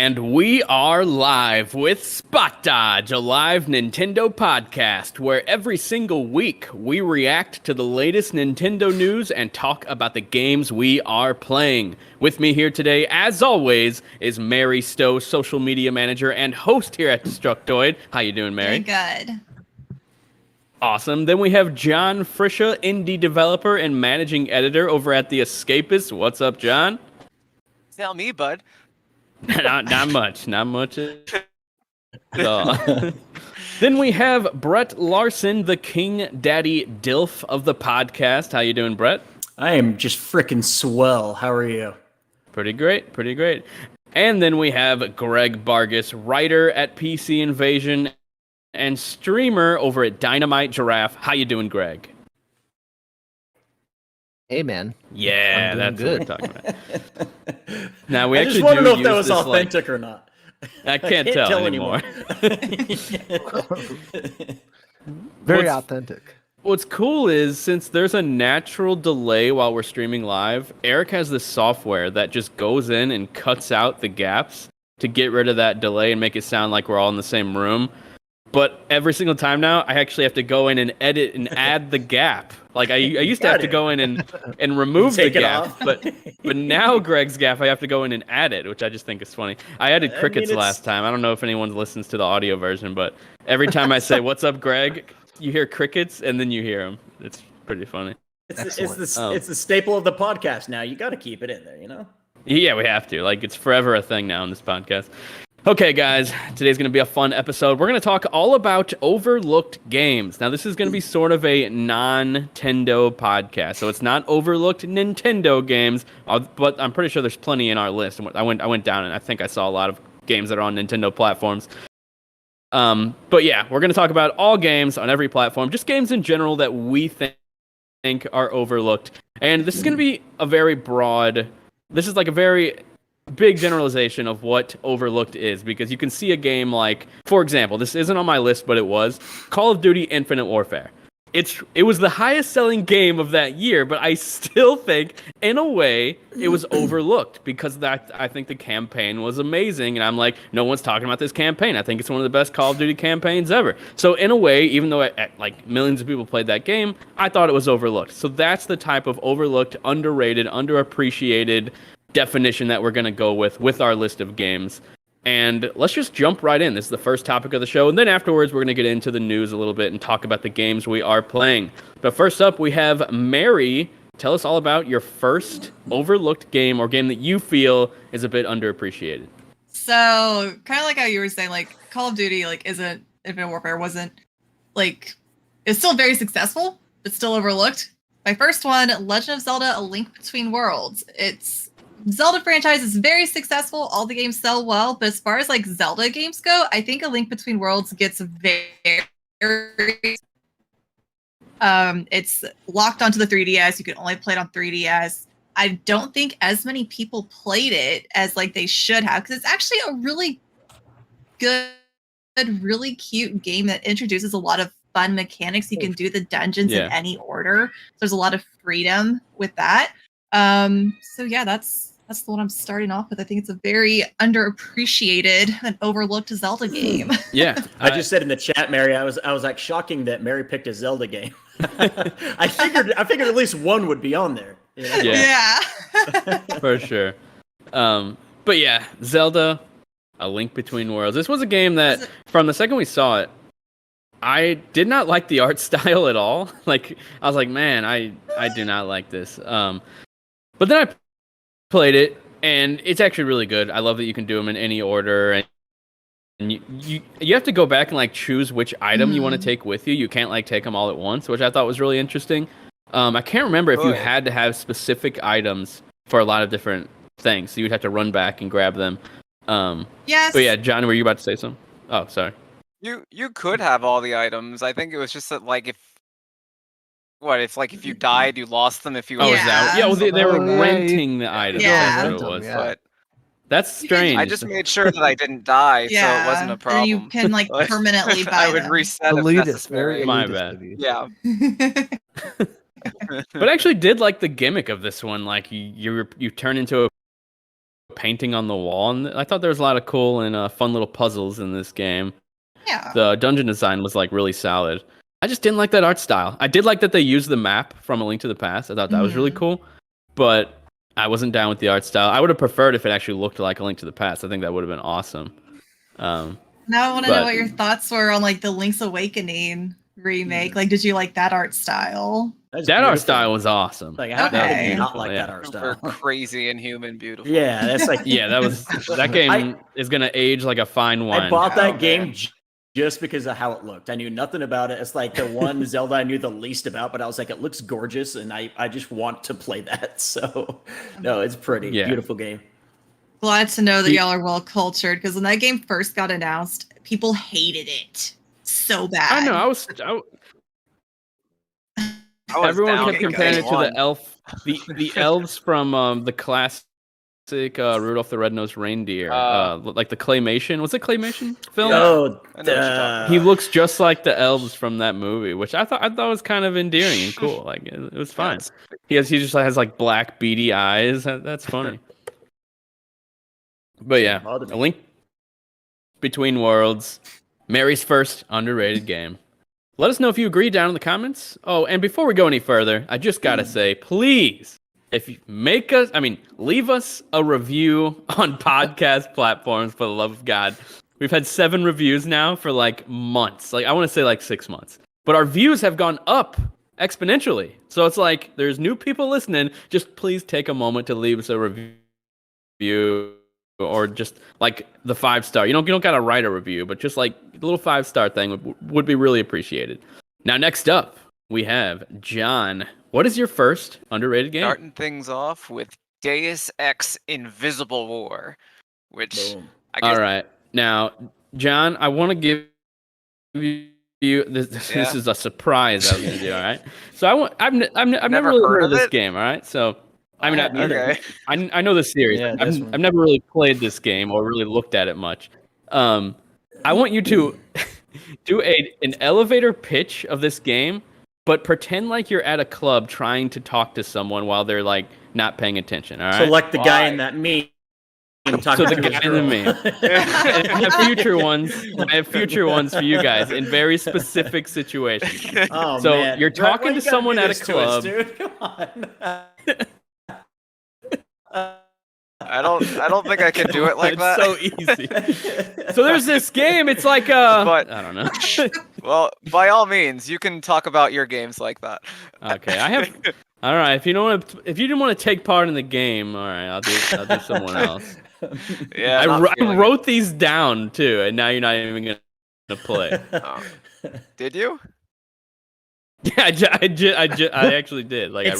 And we are live with Spot Dodge, a live Nintendo podcast where every single week we react to the latest Nintendo news and talk about the games we are playing. With me here today, as always, is Mary Stowe, social media manager and host here at Destructoid. How you doing, Mary? Very good. Awesome. Then we have John Frisha, indie developer and managing editor over at The Escapist. What's up, John? Tell me, bud. Not much at all. Then we have Brett Larson, the King Daddy Dilf of the podcast. How you doing, Brett? I am just freaking swell. How are you? Pretty great. And then we have Greg Vargas, writer at PC Invasion and streamer over at Dynamite Giraffe. How you doing, Greg? Hey, man. Yeah, that's good. what we're talking about. Now we I actually just want to do know if that use was this, authentic or not. I can't tell anymore. Very What's- authentic. What's cool is, since there's a natural delay while we're streaming live, Eric has this software that just goes in and cuts out the gaps to get rid of that delay and make it sound like we're all in the same room. But every single time now, I actually have to go in and edit and add the gap. Like I used to have to go in and remove the Take it gap, off. but now Greg's gap, I have to go in and add it, which I just think is funny. I added crickets last time. I don't know if anyone listens to the audio version, but every time I say, "What's up, Greg?" you hear crickets, and then you hear them. It's pretty funny. It's the staple of the podcast now. You got to keep it in there, you know? Yeah, we have to. Like, it's forever a thing now in this podcast. Okay, guys, today's going to be a fun episode. We're going to talk all about overlooked games. Now, this is going to be sort of a non-Tendo podcast, so it's not overlooked Nintendo games, but I'm pretty sure there's plenty in our list. I went down, and I think I saw a lot of games that are on Nintendo platforms. But yeah, we're going to talk about all games on every platform, just games in general that we think are overlooked. And this is going to be a very broad... This is like a very big generalization of what overlooked is, because you can see a game like, for example, this isn't on my list, but it was Call of Duty Infinite Warfare. It was the highest selling game of that year, but I still think, in a way, it was overlooked because I think the campaign was amazing, and I'm like, no one's talking about this campaign. I think it's one of the best Call of Duty campaigns ever. So in a way, even though like millions of people played that game, I thought it was overlooked. So that's the type of overlooked, underrated, underappreciated definition that we're going to go with our list of games. And let's just jump right in. This is the first topic of the show. And then afterwards, we're going to get into the news a little bit and talk about the games we are playing. But first up, we have Mary. Tell us all about your first overlooked game or game that you feel is a bit underappreciated. So, kind of like how you were saying, like, Call of Duty, like, Infinite Warfare wasn't, like, it's still very successful, but still overlooked. My first one, Legend of Zelda: A Link Between Worlds. Zelda franchise is very successful. All the games sell well, but as far as like Zelda games go, I think A Link Between Worlds gets very it's locked onto the 3DS. You can only play it on 3DS. I don't think as many people played it as like they should have, because it's actually a really good, really cute game that introduces a lot of fun mechanics. You can do the dungeons in any order. So there's a lot of freedom with that. So yeah, that's the one I'm starting off with. I think it's a very underappreciated and overlooked Zelda game. Yeah. I just said in the chat, Mary, I was like shocking that Mary picked a Zelda game. I figured at least one would be on there. You know? Yeah. For sure. But yeah, Zelda, A Link Between Worlds. This was a game that, from the second we saw it, I did not like the art style at all. Like, I was like, man, I do not like this. But then I played it, and it's actually really good. I love that you can do them in any order, and you have to go back and like choose which item you want to take with you. You can't like take them all at once, which I thought was really interesting. I can't remember if you had to have specific items for a lot of different things, so you'd have to run back and grab them. Yes. But yeah, John, were you about to say something? Oh, sorry. You could have all the items. I think it was just that, like, it's like if you died, you lost them. If you was out. Yeah, well, they were yeah, renting the items. Yeah. That's what it was. Yeah. But That's strange. I just made sure that I didn't die, so it wasn't a problem. And you can like But permanently buy I would them. reset if Elitist, necessary. very My elitist bad. of you. Yeah. But I actually did like the gimmick of this one. Like you turn into a painting on the wall, and I thought there was a lot of cool and fun little puzzles in this game. Yeah. The dungeon design was like really solid. I just didn't like that art style. I did like that they used the map from A Link to the Past. I thought that was really cool, but I wasn't down with the art style. I would have preferred if it actually looked like A Link to the Past. I think that would have been awesome. Now I want to know what your thoughts were on like the Link's Awakening remake. Like, did you like that art style? That art style was awesome. Like, how Okay. did you not like that art Super style? crazy and human beautiful. Yeah, that's like Yeah, that game is gonna age like a fine wine. I bought that Oh, game man. just because of how it looked. I knew nothing about it. It's like the one Zelda I knew the least about, but I was like, it looks gorgeous, and I just want to play that. So, no, it's pretty. Yeah. Beautiful game. Glad to know that y'all are well cultured because when that game first got announced, people hated it so bad. I know. I was Everyone down kept because comparing it to one. the elves from the classic Rudolph the Red-Nosed Reindeer, like the claymation. Was it claymation film? Oh, I know what you're talking He looks just like the elves from that movie, which I thought was kind of endearing and cool. Like it was fine. He just has like black beady eyes. That's funny. But yeah, A Link Between Worlds, Mary's first underrated game. Let us know if you agree down in the comments. Oh, and before we go any further, I just gotta say, please, if you leave us a review on podcast platforms for the love of God. We've had 7 reviews now for like months. Like I want to say like 6 months. But our views have gone up exponentially. So it's like there's new people listening. Just please take a moment to leave us a review or just like the 5-star. You don't gotta write a review, but just like the little 5-star thing would be really appreciated. Now, next up, we have John. What is your first underrated game? Starting things off with Deus Ex Invisible War, which boom. I guess All right. Now, John, I want to give you this. Yeah. This is a surprise I was gonna do. All right. So I've never really heard heard of of this it? game. All right. So I mean, okay. I know the series. Yeah, I've never really played this game or really looked at it much. I want you to do an elevator pitch of this game, but pretend like you're at a club trying to talk to someone while they're like not paying attention. All right. So like the guy in that meme. So the guy in the meme. And I have future ones for you guys in very specific situations. Oh, So man. you're Brett, talking why to you gotta someone do at a this to us, club. dude? Come on. I don't think I can do it like It's that. so easy. So there's this game. It's like But- I don't know. Well, by all means, you can talk about your games like that. Okay, I have. All right, if you didn't want to take part in the game, all right, I'll do someone else. Yeah, I not feeling it. wrote these down too, and now you're not even gonna play. Oh. Did you? Yeah, I actually did. Like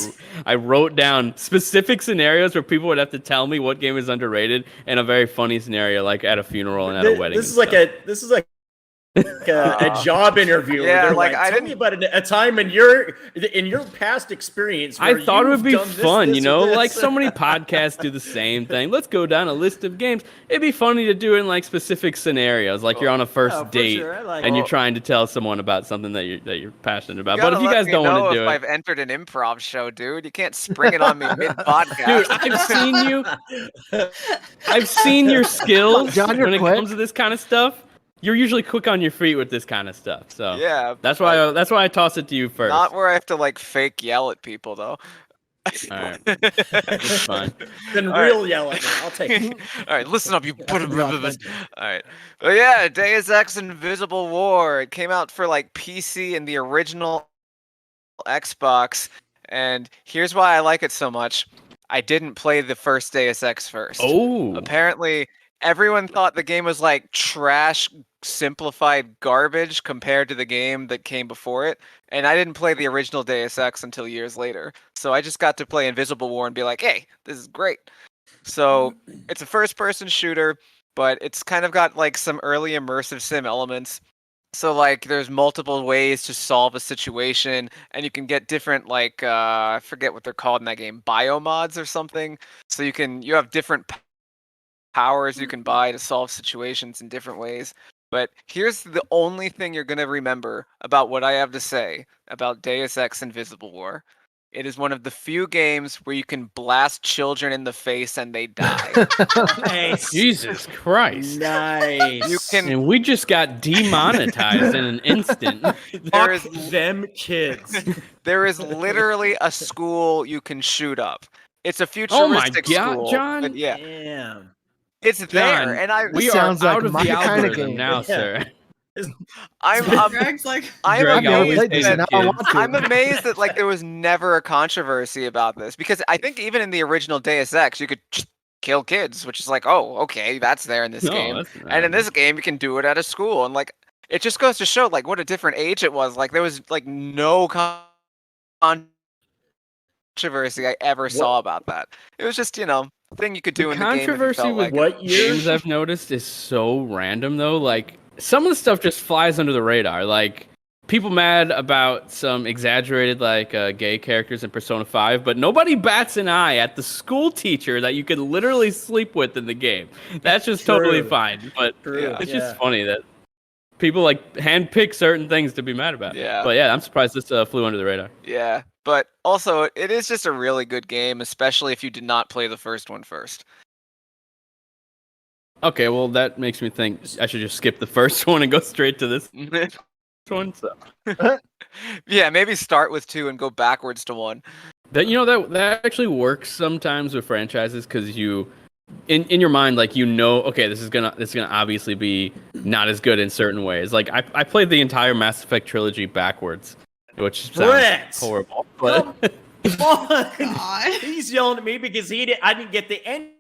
I wrote down specific scenarios where people would have to tell me what game is underrated, and a very funny scenario like at a funeral and at a wedding. This is like a job interview. Yeah, where they're like, like, I tell me didn't- about a time in your past experience. I Where thought it would you've be done this, fun, this, you or know, this. like so many podcasts do the same thing. Let's go down a list of games. It'd be funny to do in like specific scenarios, like you're on a first Oh, for date sure, I like and it. you're trying to tell someone about something that you're passionate about. gotta But if you let guys me don't want know to do if it, I've entered an improv show, dude. You can't spring it on me mid podcast. Dude, I've seen your skills John, you're when it quick. comes to this kind of stuff. You're usually quick on your feet with this kind of stuff. So Yeah, that's why I toss it to you first. not where I have to like fake yell at people though. All right, that's fine. Then All real yell at me. I'll take it. All right, listen up, you. That's All real authentic. right, but yeah, Deus Ex Invisible War. It came out for like PC and the original Xbox, and here's why I like it so much. I didn't play the first Deus Ex first. Oh, Apparently, everyone thought the game was like trash, simplified garbage compared to the game that came before it. And I didn't play the original Deus Ex until years later. So I just got to play Invisible War and be like, hey, this is great. So it's a first person shooter, but it's kind of got like some early immersive sim elements. So like there's multiple ways to solve a situation, and you can get different like I forget what they're called in that game, biomods or something. So you have different powers you can buy to solve situations in different ways. But here's the only thing you're going to remember about what I have to say about Deus Ex Invisible War. It is one of the few games where you can blast children in the face and they die. Nice. Jesus Christ. Nice. You can. And we just got demonetized in an instant. There Fuck is them kids. there is literally a school you can shoot up. It's a Oh my futuristic God, school. John. But yeah, Damn. it's John, there, and I. we are sounds like out of my the kinda algorithm game. now, Yeah. sir. I'm Greg's like, I'm Greg I've never always played this, hated and now I kids. want to. I'm amazed that like there was never a controversy about this, because I think even in the original Deus Ex you could just kill kids, which is like, oh, okay, that's there in this No, game. that's And in not. this game you can do it at a school, and like it just goes to show like what a different age it was. Like there was like no controversy I ever saw about that. It was just, thing you could do The in the game if you controversy felt with like What year? games I've noticed is so random though. Like some of the stuff just flies under the radar. Like people mad about some exaggerated like gay characters in Persona 5, but nobody bats an eye at the school teacher that you could literally sleep with in the game. That's just totally True. fine. But True, it's yeah. just funny that people like handpick certain things to be mad about. Yeah. But yeah, I'm surprised this flew under the radar. Yeah, but also it is just a really good game, especially if you did not play the first one first. Okay, well that makes me think I should just skip the first one and go straight to this one. So. Yeah, maybe start with 2 and go backwards to 1. That actually works sometimes with franchises because you, in your mind, like okay, this is gonna obviously be not as good in certain ways. Like I played the entire Mass Effect trilogy backwards, which sounds Brett! horrible. But Come on. God. He's yelling at me because I didn't get the ending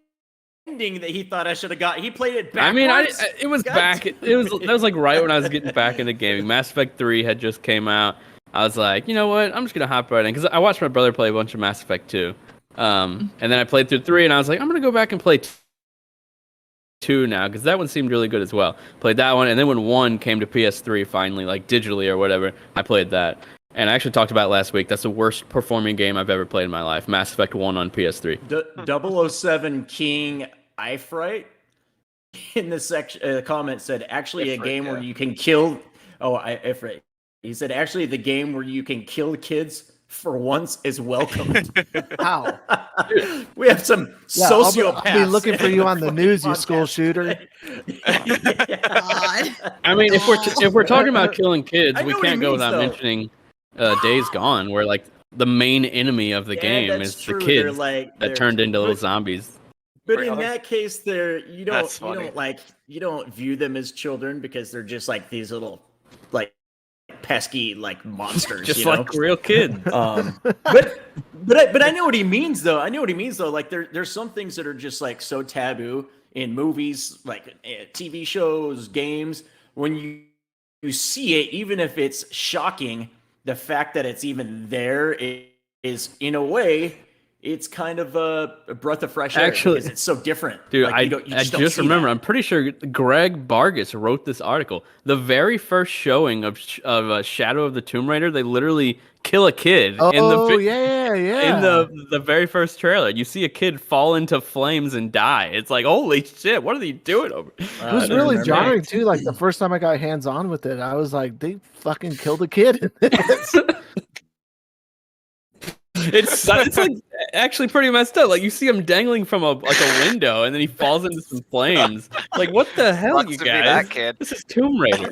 that he thought I should have got. He played it backwards. I mean, it was God back. damn That was like right when I was getting back into gaming. Mass Effect 3 had just came out. I was like, you know what? I'm just gonna hop right in because I watched my brother play a bunch of Mass Effect 2. And then I played through 3, and I was like, I'm gonna go back and play 2 now because that one seemed really good as well. Played that one, and then when 1 came to PS3 finally, like digitally or whatever, I played that. And I actually talked about it last week. That's the worst performing game I've ever played in my life. Mass Effect 1 on PS3. 007 King Ifrit in the section comment said actually a Ifrit, game where yeah. you can kill. Oh, Ifrit. He said actually the game where you can kill kids for once is welcomed. How? We have some Yeah, sociopaths. I'll be looking for you on the fucking news, you school podcast shooter. today. God. I mean, if we're talking about killing kids, I we know what he can't go means, without though. mentioning Days Gone, where like the main enemy of the Yeah, game that's is true. the They're kids like, that they're- turned into little but- zombies. But in Really? that case, That's funny. you don't view them as children because they're just like these little like pesky like monsters. Just you know? like real kids. But I know what he means though. I know what he means though. Like there's some things that are just like so taboo in movies, like TV shows, games. When you see it, even if it's shocking, the fact that it's even there is in a way. It's kind of a breath of fresh air Actually- because it's so different. Dude, Like, I you just don't see remember. that. I'm pretty sure Greg Vargas wrote this article. The very first showing of Shadow of the Tomb Raider, they literally kill a kid in Oh the yeah. in the very first trailer. You see a kid fall into flames and die. It's like, holy shit! What are they doing over? It was I don't really remember. jarring too. Like the first time I got hands on with it, I was like, they fucking killed a kid. in this. It's like actually pretty messed up. Like you see him dangling from a window, and then he falls into some flames. Like what the hell, Sucks you to be guys? that kid. This is Tomb Raider.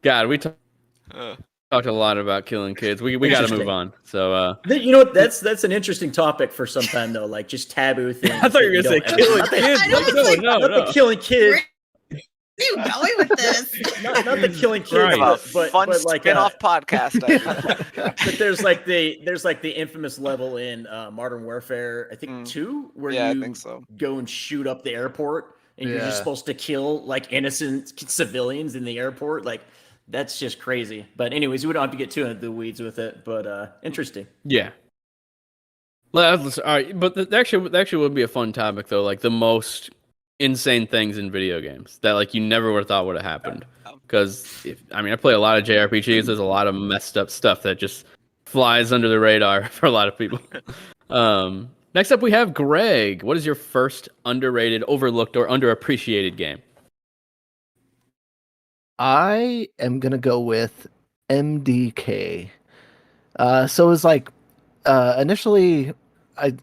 God, we talked a lot about killing kids. We got to Interesting. move on. So You know what? That's an interesting topic for some time though. Like just taboo things. I thought you were that gonna say don't- killing not the- kids. I know, it's No, like- no, Not no. the killing kids. Where are you going with this? Not the killing kids, Right. but Fun like spin-off podcast idea. but there's like the infamous level in Modern Warfare, I think 2, where Yeah, I you think so. go and shoot up the airport, and you're just Yeah. supposed to kill like innocent civilians in the airport. Like that's just crazy. But anyways, we don't have to get too into the weeds with it. But interesting. Yeah. All right, but that actually would be a fun topic though. Like the most insane things in video games that like you never would have thought would have happened. Because I play a lot of JRPGs. There's a lot of messed up stuff that just flies under the radar for a lot of people. Next up, we have Greg. What is your first underrated, overlooked, or underappreciated game? I am gonna go with MDK. So it was like initially,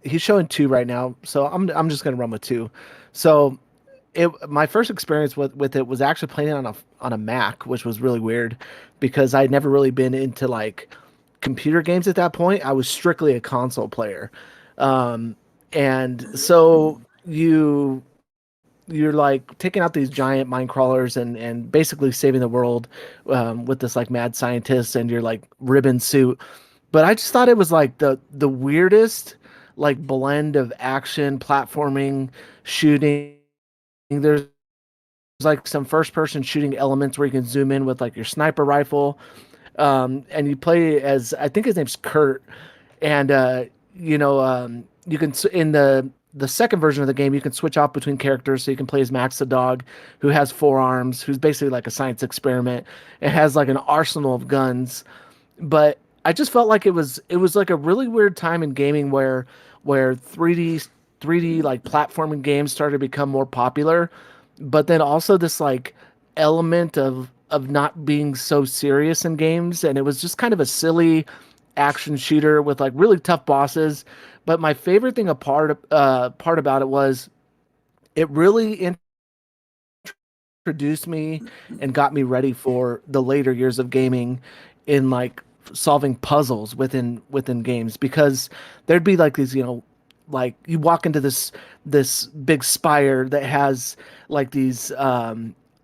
he's showing 2 right now, so I'm just gonna run with 2. So my first experience with it was actually playing it on a Mac, which was really weird because I'd never really been into like computer games at that point. I was strictly a console player, and so you're like taking out these giant mine crawlers and basically saving the world with this like mad scientist and your like ribbon suit. But I just thought it was like the weirdest like blend of action, platforming, shooting. There's like some first person shooting elements where you can zoom in with like your sniper rifle. And you play as, I think his name's Kurt, and you can in the second version of the game you can switch off between characters, so you can play as Max the dog, who has 4 arms, who's basically like a science experiment. It has like an arsenal of guns, but I just felt like it was like a really weird time in gaming where 3D like platforming games started to become more popular, but then also this like element of not being so serious in games, and it was just kind of a silly action shooter with like really tough bosses. But my favorite thing part about it was it really introduced me and got me ready for the later years of gaming in like solving puzzles within games, because there'd be like these, like you walk into this big spire that has like these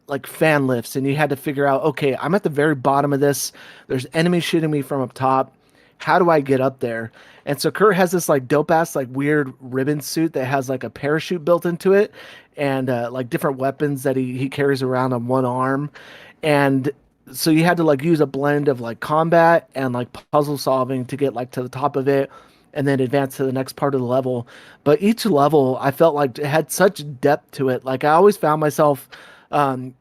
like fan lifts, and you had to figure out, okay, I'm at the very bottom of this, there's enemies shooting me from up top, how do I get up there? And so Kurt has this like dope ass like weird ribbon suit that has like a parachute built into it, and like different weapons that he carries around on one arm. And so you had to like use a blend of like combat and like puzzle solving to get like to the top of it and then advance to the next part of the level. But each level I felt like it had such depth to it. Like I always found myself um,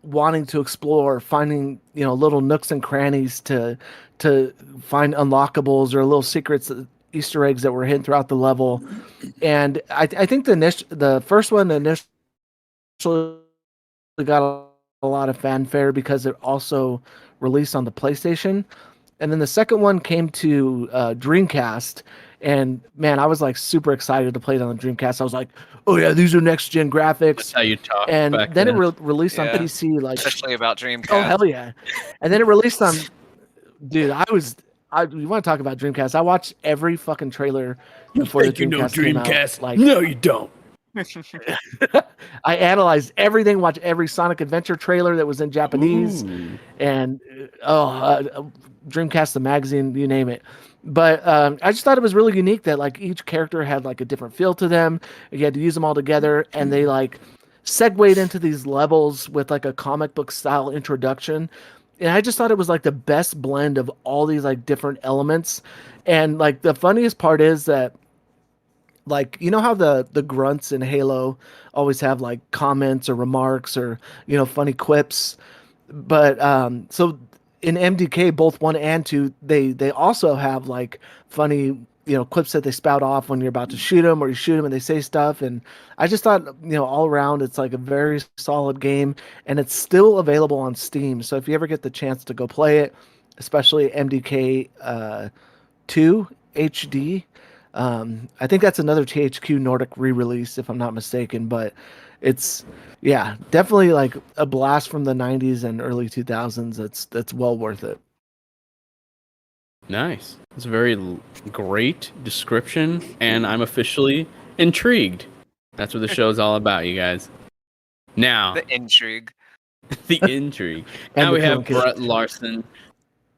wanting to explore, finding, little nooks and crannies to find unlockables or little secrets, Easter eggs that were hidden throughout the level. And I think the first one initially got a lot of fanfare because it also released on the PlayStation. And then the second one came to Dreamcast, and man, I was like super excited to play it on the Dreamcast. I was like, "Oh yeah, these are next gen That's graphics." how you talk And back then it then. released on Yeah. PC. Like, Especially about Dreamcast. oh hell yeah! And then it released on, dude. You want to talk about Dreamcast? I watched every fucking trailer before the Dreamcast came out. Like, no, you don't. I analyzed everything, watched every Sonic Adventure trailer that was in Japanese, Ooh. and Dreamcast the magazine, you name it. But I just thought it was really unique that like each character had like a different feel to them. You had to use them all together, and they like segued into these levels with like a comic book style introduction. And I just thought it was like the best blend of all these like different elements. And like the funniest part is that, like, you know how the grunts in Halo always have like comments or remarks or funny quips, but so in MDK both 1 and 2 they also have like funny quips that they spout off when you're about to shoot them, or you shoot them and they say stuff. And I just thought, all around it's like a very solid game, and it's still available on Steam. So if you ever get the chance to go play it, especially MDK 2 HD. I think that's another THQ Nordic re-release, if I'm not mistaken. But it's, yeah, definitely like a blast from the 90s and early 2000s. That's well worth it. Nice. It's a very great description, and I'm officially intrigued. That's what the show's all about, you guys. Now, The intrigue. the intrigue. And Now the we have killing Brett Larson.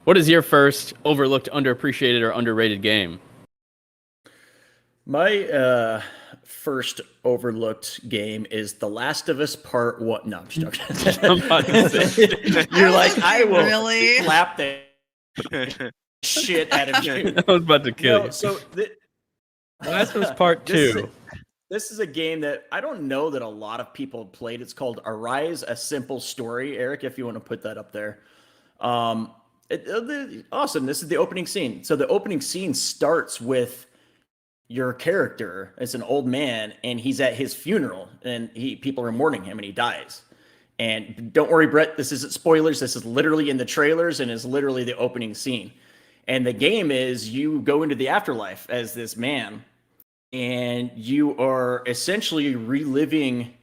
What is your first overlooked, underappreciated, or underrated game? My first overlooked game is The Last of Us Part 1. No, I'm just joking. I'm about to say. You're like, I will Really? slap the shit out of you. I was about to kill No, you. so Last of Us Part this 2. This is a game that I don't know that a lot of people have played. It's called Arise: A Simple Story. Eric, if you want to put that up there. Awesome. This is the opening scene. So the opening scene starts with your character as an old man, and he's at his funeral, and people are mourning him, and he dies. And don't worry, Brett, this isn't spoilers. This is literally in the trailers and is literally the opening scene. And the game is you go into the afterlife as this man, and you are essentially reliving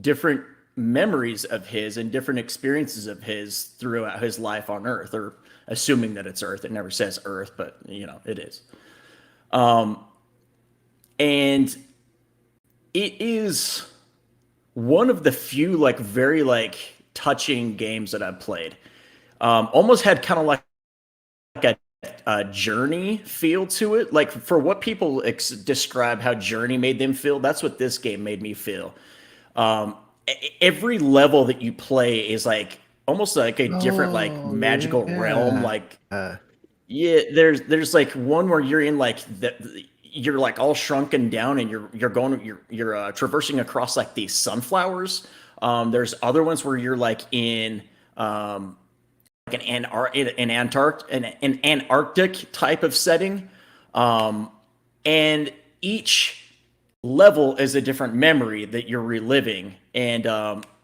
different memories of his and different experiences of his throughout his life on Earth, or assuming that it's Earth. It never says Earth, but it is. And it is one of the few like very like touching games that I've played. Almost had kind of like a Journey feel to it. Like for what people describe how Journey made them feel, that's what this game made me feel. Every level that you play is like almost like a different like magical realm. Like there's like one where you're in like you're like all shrunken down, and you're traversing across like these sunflowers. There's other ones where you're like in like an Antarctic type of setting, and each level is a different memory that you're reliving, and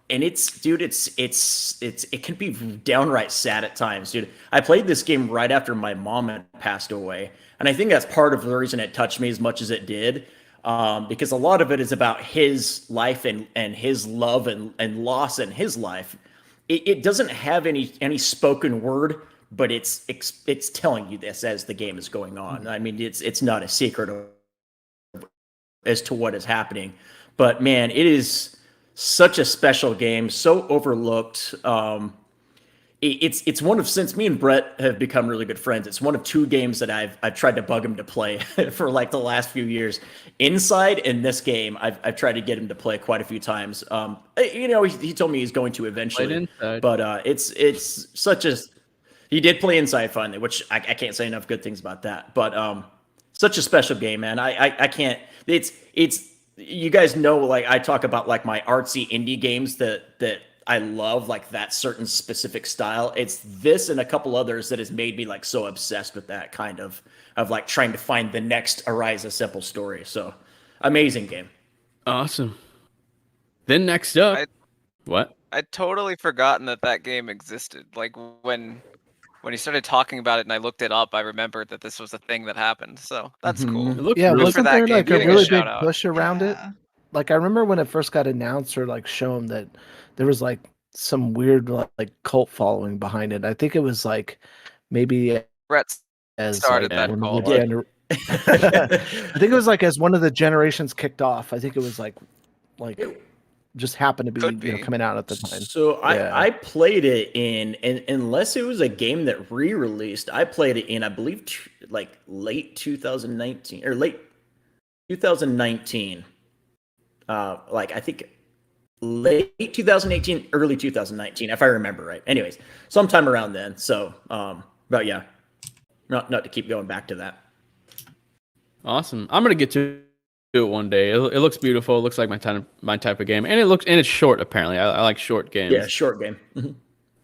it's dude, it can be downright sad at times, dude. I played this game right after my mom had passed away, and I think that's part of the reason it touched me as much as it did, because a lot of it is about his life and his love and loss in his life. It doesn't have any spoken word, but it's telling you this as the game is going on. I mean, it's not a secret as to what is happening, but man, it is such a special game, so overlooked. It's one of, since me and Brett have become really good friends, it's one of two games that I've tried to bug him to play for like the last few years. Inside and this game, I've tried to get him to play quite a few times. He told me he's going to eventually, but it's such a, he did play Inside finally, which I can't say enough good things about that. But such a special game, man. I can't. It's you guys know, like I talk about like my artsy indie games that I love, like that certain specific style. It's this and a couple others that has made me like so obsessed with that kind of like trying to find the next Arise a Simple story. So amazing game. Awesome. Then next up, what? I'd totally forgotten that game existed. Like when he started talking about it and I looked it up, I remembered that this was a thing that happened. So that's cool. Wasn't there like a really big push around it? Yeah. Like I remember when it first got announced or like shown that there was like some weird like cult following behind it. I think it was like maybe Brett as started like, that one of cult. the I think it was like as one of the generations kicked off. I think it was like just happened to be, coming out at the time. So I played it in, and unless it was a game that re-released, I played it in, I believe, like late 2019 or late 2019. Like I think late 2018, early 2019, if I remember right. Anyways, sometime around then. So, but yeah, not to keep going back to that. Awesome. I'm gonna get to it one day. It looks beautiful. It looks like my type of game, and it's short. Apparently, I like short games. Yeah, short game.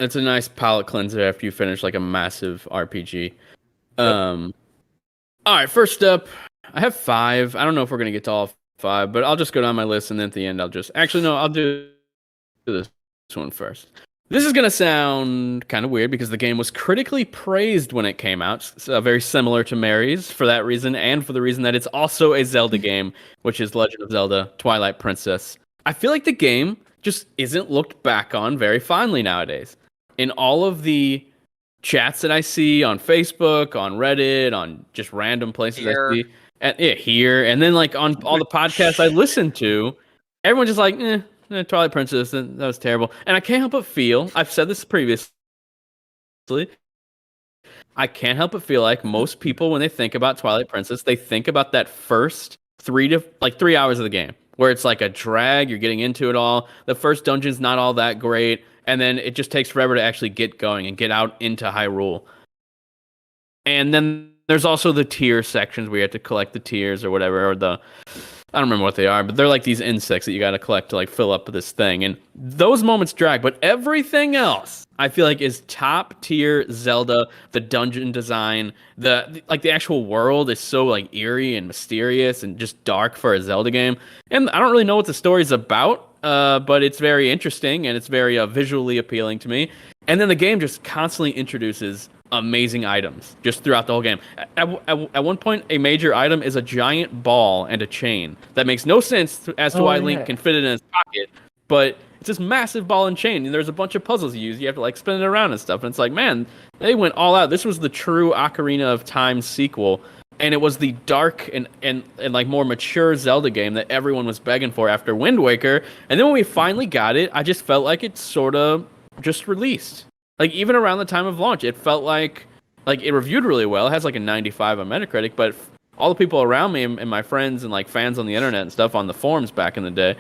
It's a nice palate cleanser after you finish like a massive RPG. Yep. All right, first up, I have 5. I don't know if we're gonna get to all 5, but I'll just go down my list, and then at the end, I'll do this one first. This is gonna sound kind of weird because the game was critically praised when it came out, so very similar to Mary's for that reason, and for the reason that it's also a Zelda game, which is Legend of Zelda: Twilight Princess. I feel like the game just isn't looked back on very fondly nowadays. In all of the chats that I see on Facebook, on Reddit, on just random places I see, and then like on all the podcasts I listen to, everyone's just like, Twilight Princess, that was terrible. And I can't help but feel, I've said this previously, I can't help but feel like most people, when they think about Twilight Princess, they think about that first 3 hours of the game, where it's like a drag, you're getting into it all. The first dungeon's not all that great, and then it just takes forever to actually get going and get out into Hyrule. And then there's also the tier sections where you have to collect the tiers or whatever, or I don't remember what they are, but they're like these insects that you got to collect to like fill up this thing. And those moments drag, but everything else I feel like is top tier Zelda. The dungeon design, the actual world is so like eerie and mysterious and just dark for a Zelda game. And I don't really know what the story's about, but it's very interesting and it's very visually appealing to me. And then the game just constantly introduces amazing items just throughout the whole game. At one point, a major item is a giant ball and a chain that makes no sense as to why Link can fit it in his pocket, but it's this massive ball and chain, and there's a bunch of puzzles you use. You have to like spin it around and stuff, and it's like, man, they went all out. This was the true Ocarina of Time sequel, and it was the dark and like more mature Zelda game that everyone was begging for after Wind Waker. And then when we finally got it, I just felt like it sort of just released. Like, even around the time of launch, it felt like it reviewed really well. It has like a 95 on Metacritic, but all the people around me and my friends and like fans on the internet and stuff on the forums back in the day,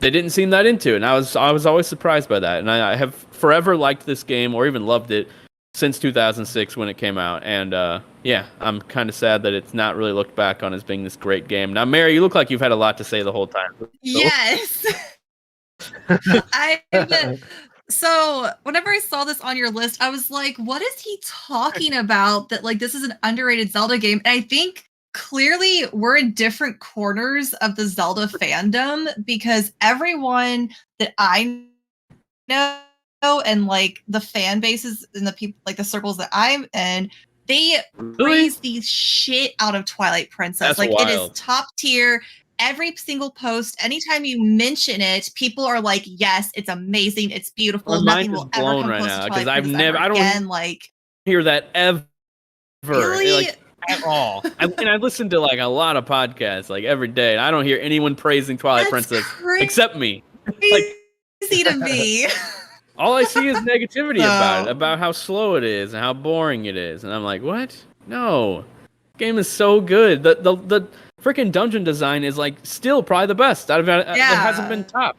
they didn't seem that into it. And I was always surprised by that. And I have forever liked this game, or even loved it, since 2006 when it came out. And yeah, I'm kind of sad that it's not really looked back on as being this great game. Now, Mary, you look like you've had a lot to say the whole time. So. Yes. So whenever I saw this on your list, I was like, what is he talking about? That like this is an underrated Zelda game. And I think clearly we're in different corners of the Zelda fandom, because everyone that I know and like the fan bases and the people, like the circles that I'm in, they praise the shit out of Twilight Princess. That's like wild. It is top tier. Every single post, anytime you mention it, people are like, "Yes, it's amazing, it's beautiful." My Nothing mind is will ever blown come right close now, to 'cause Twilight I've Princess never- ever I don't again. Like, Hear that ever. really? Like, at all. And I listen to like a lot of podcasts like every day, and I don't hear anyone praising Twilight That's Princess crazy except me. Like, to me. all I see is negativity about it, No. about how slow it is and how boring it is, and I'm like, what? No, game is so good. The freaking dungeon design is like still probably the best out of it. It hasn't been topped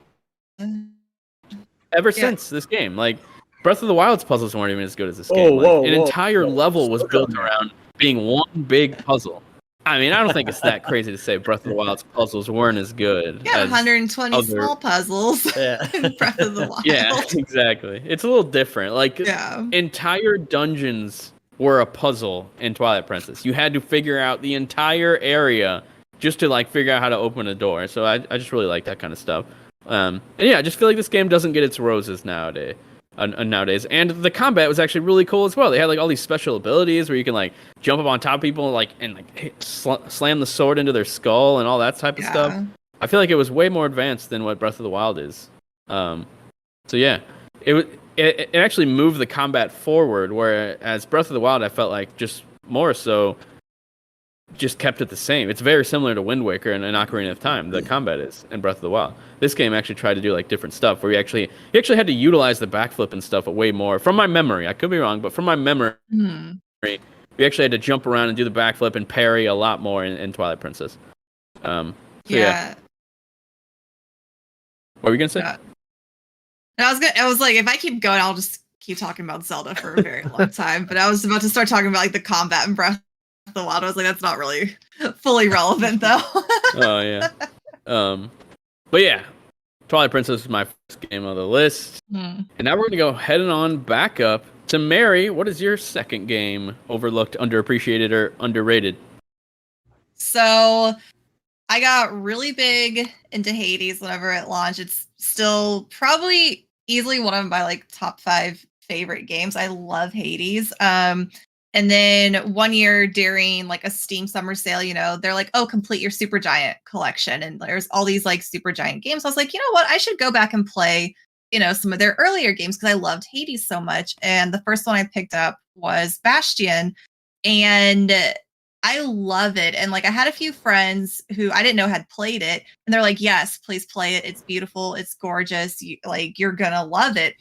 ever since this game. Like, Breath of the Wild's puzzles weren't even as good as this game. Like, an entire level was built around being one big puzzle. I mean, I don't think it's that crazy to say Breath of the Wild's puzzles weren't as good. Yeah, as 120 other- small puzzles Yeah. in Breath of the Wild. Yeah, exactly. It's a little different. Like, Yeah. entire dungeons were a puzzle in Twilight Princess. You had to figure out the entire area just to like figure out how to open a door. So I just really like that kind of stuff. And yeah, I just feel like this game doesn't get its roses nowadays. And the combat was actually really cool as well. They had like all these special abilities where you can like jump up on top of people and slam the sword into their skull and all that type of stuff. I feel like it was way more advanced than what Breath of the Wild is. So yeah, it actually moved the combat forward, whereas Breath of the Wild I felt like just more so just kept it the same. It's very similar to Wind Waker and Ocarina of Time, the combat is, in Breath of the Wild. This game actually tried to do like different stuff where you actually had to utilize the backflip and stuff way more. From my memory, I could be wrong, but from my memory, we actually had to jump around and do the backflip and parry a lot more in Twilight Princess. Yeah. What were you gonna say? I was like, if I keep going, I'll just keep talking about Zelda for a very long time. But I was about to start talking about like the combat in Breath of the Wild. I was like, that's not really fully relevant though. Oh yeah. But yeah, Twilight Princess is my first game on the list. And now we're gonna go heading on back up to Mary. What is your second game? Overlooked, underappreciated, or underrated? So I got really big into Hades whenever it launched. It's still probably easily one of my like top 5 favorite games. I love Hades. And then one year during like a Steam summer sale, you know, they're like, oh, complete your Supergiant collection. And there's all these like Supergiant games. I was like, you know what? I should go back and play, you know, some of their earlier games because I loved Hades so much. And the first one I picked up was Bastion. And I love it. And like I had a few friends who I didn't know had played it. And they're like, yes, please play it. It's beautiful. It's gorgeous. You're going to love it.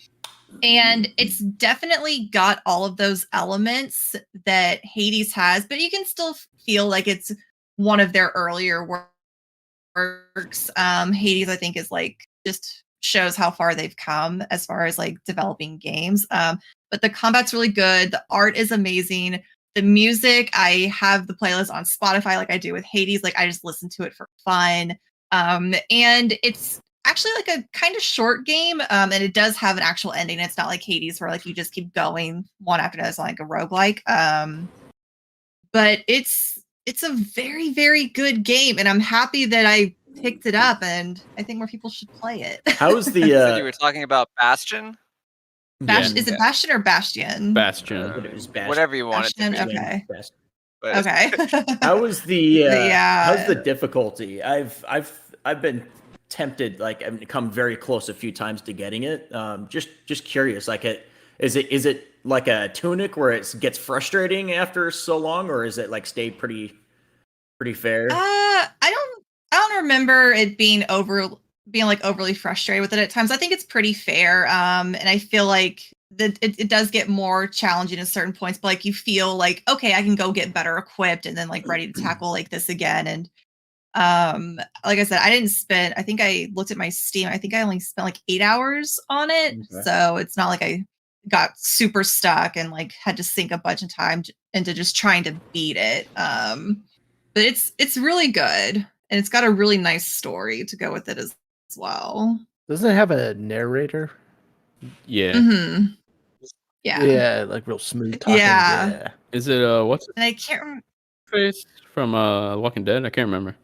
And it's definitely got all of those elements that Hades has, but you can still feel like it's one of their earlier works. Hades, I think, is like just shows how far they've come as far as like developing games. But the combat's really good. The art is amazing. The music, I have the playlist on Spotify like I do with Hades. Like I just listen to it for fun. And it's actually like a kind of short game, and it does have an actual ending. It's not like Hades where like you just keep going one after another. It's not like a roguelike. But it's a very, very good game, and I'm happy that I picked it up, and I think more people should play it. How's the You said you were talking about Bastion? Is it Bastion or Bastion? Bastion. It was Bastion. Whatever you want it to Bastion, be. okay. Bastion. But Okay. How was the Yeah. how's the difficulty? I've been tempted, like I've come very close a few times to getting it. Just curious, like is it like a Tunic where it gets frustrating after so long, or is it like stay pretty fair? I don't remember it being like overly frustrated with it at times. I think it's pretty fair. And I feel like it does get more challenging at certain points, but like you feel like, okay, I can go get better equipped and then like ready to tackle like this again. And like I said, I think I looked at my Steam. I think I only spent like 8 hours on it. Okay. So it's not like I got super stuck and like had to sink a bunch of time into just trying to beat it. But it's really good, and it's got a really nice story to go with it as well. Doesn't it have a narrator? Yeah. Mm-hmm. Yeah. Like real smooth talking. Yeah. Is it what's And I can't remember. his face from Walking Dead? I can't remember.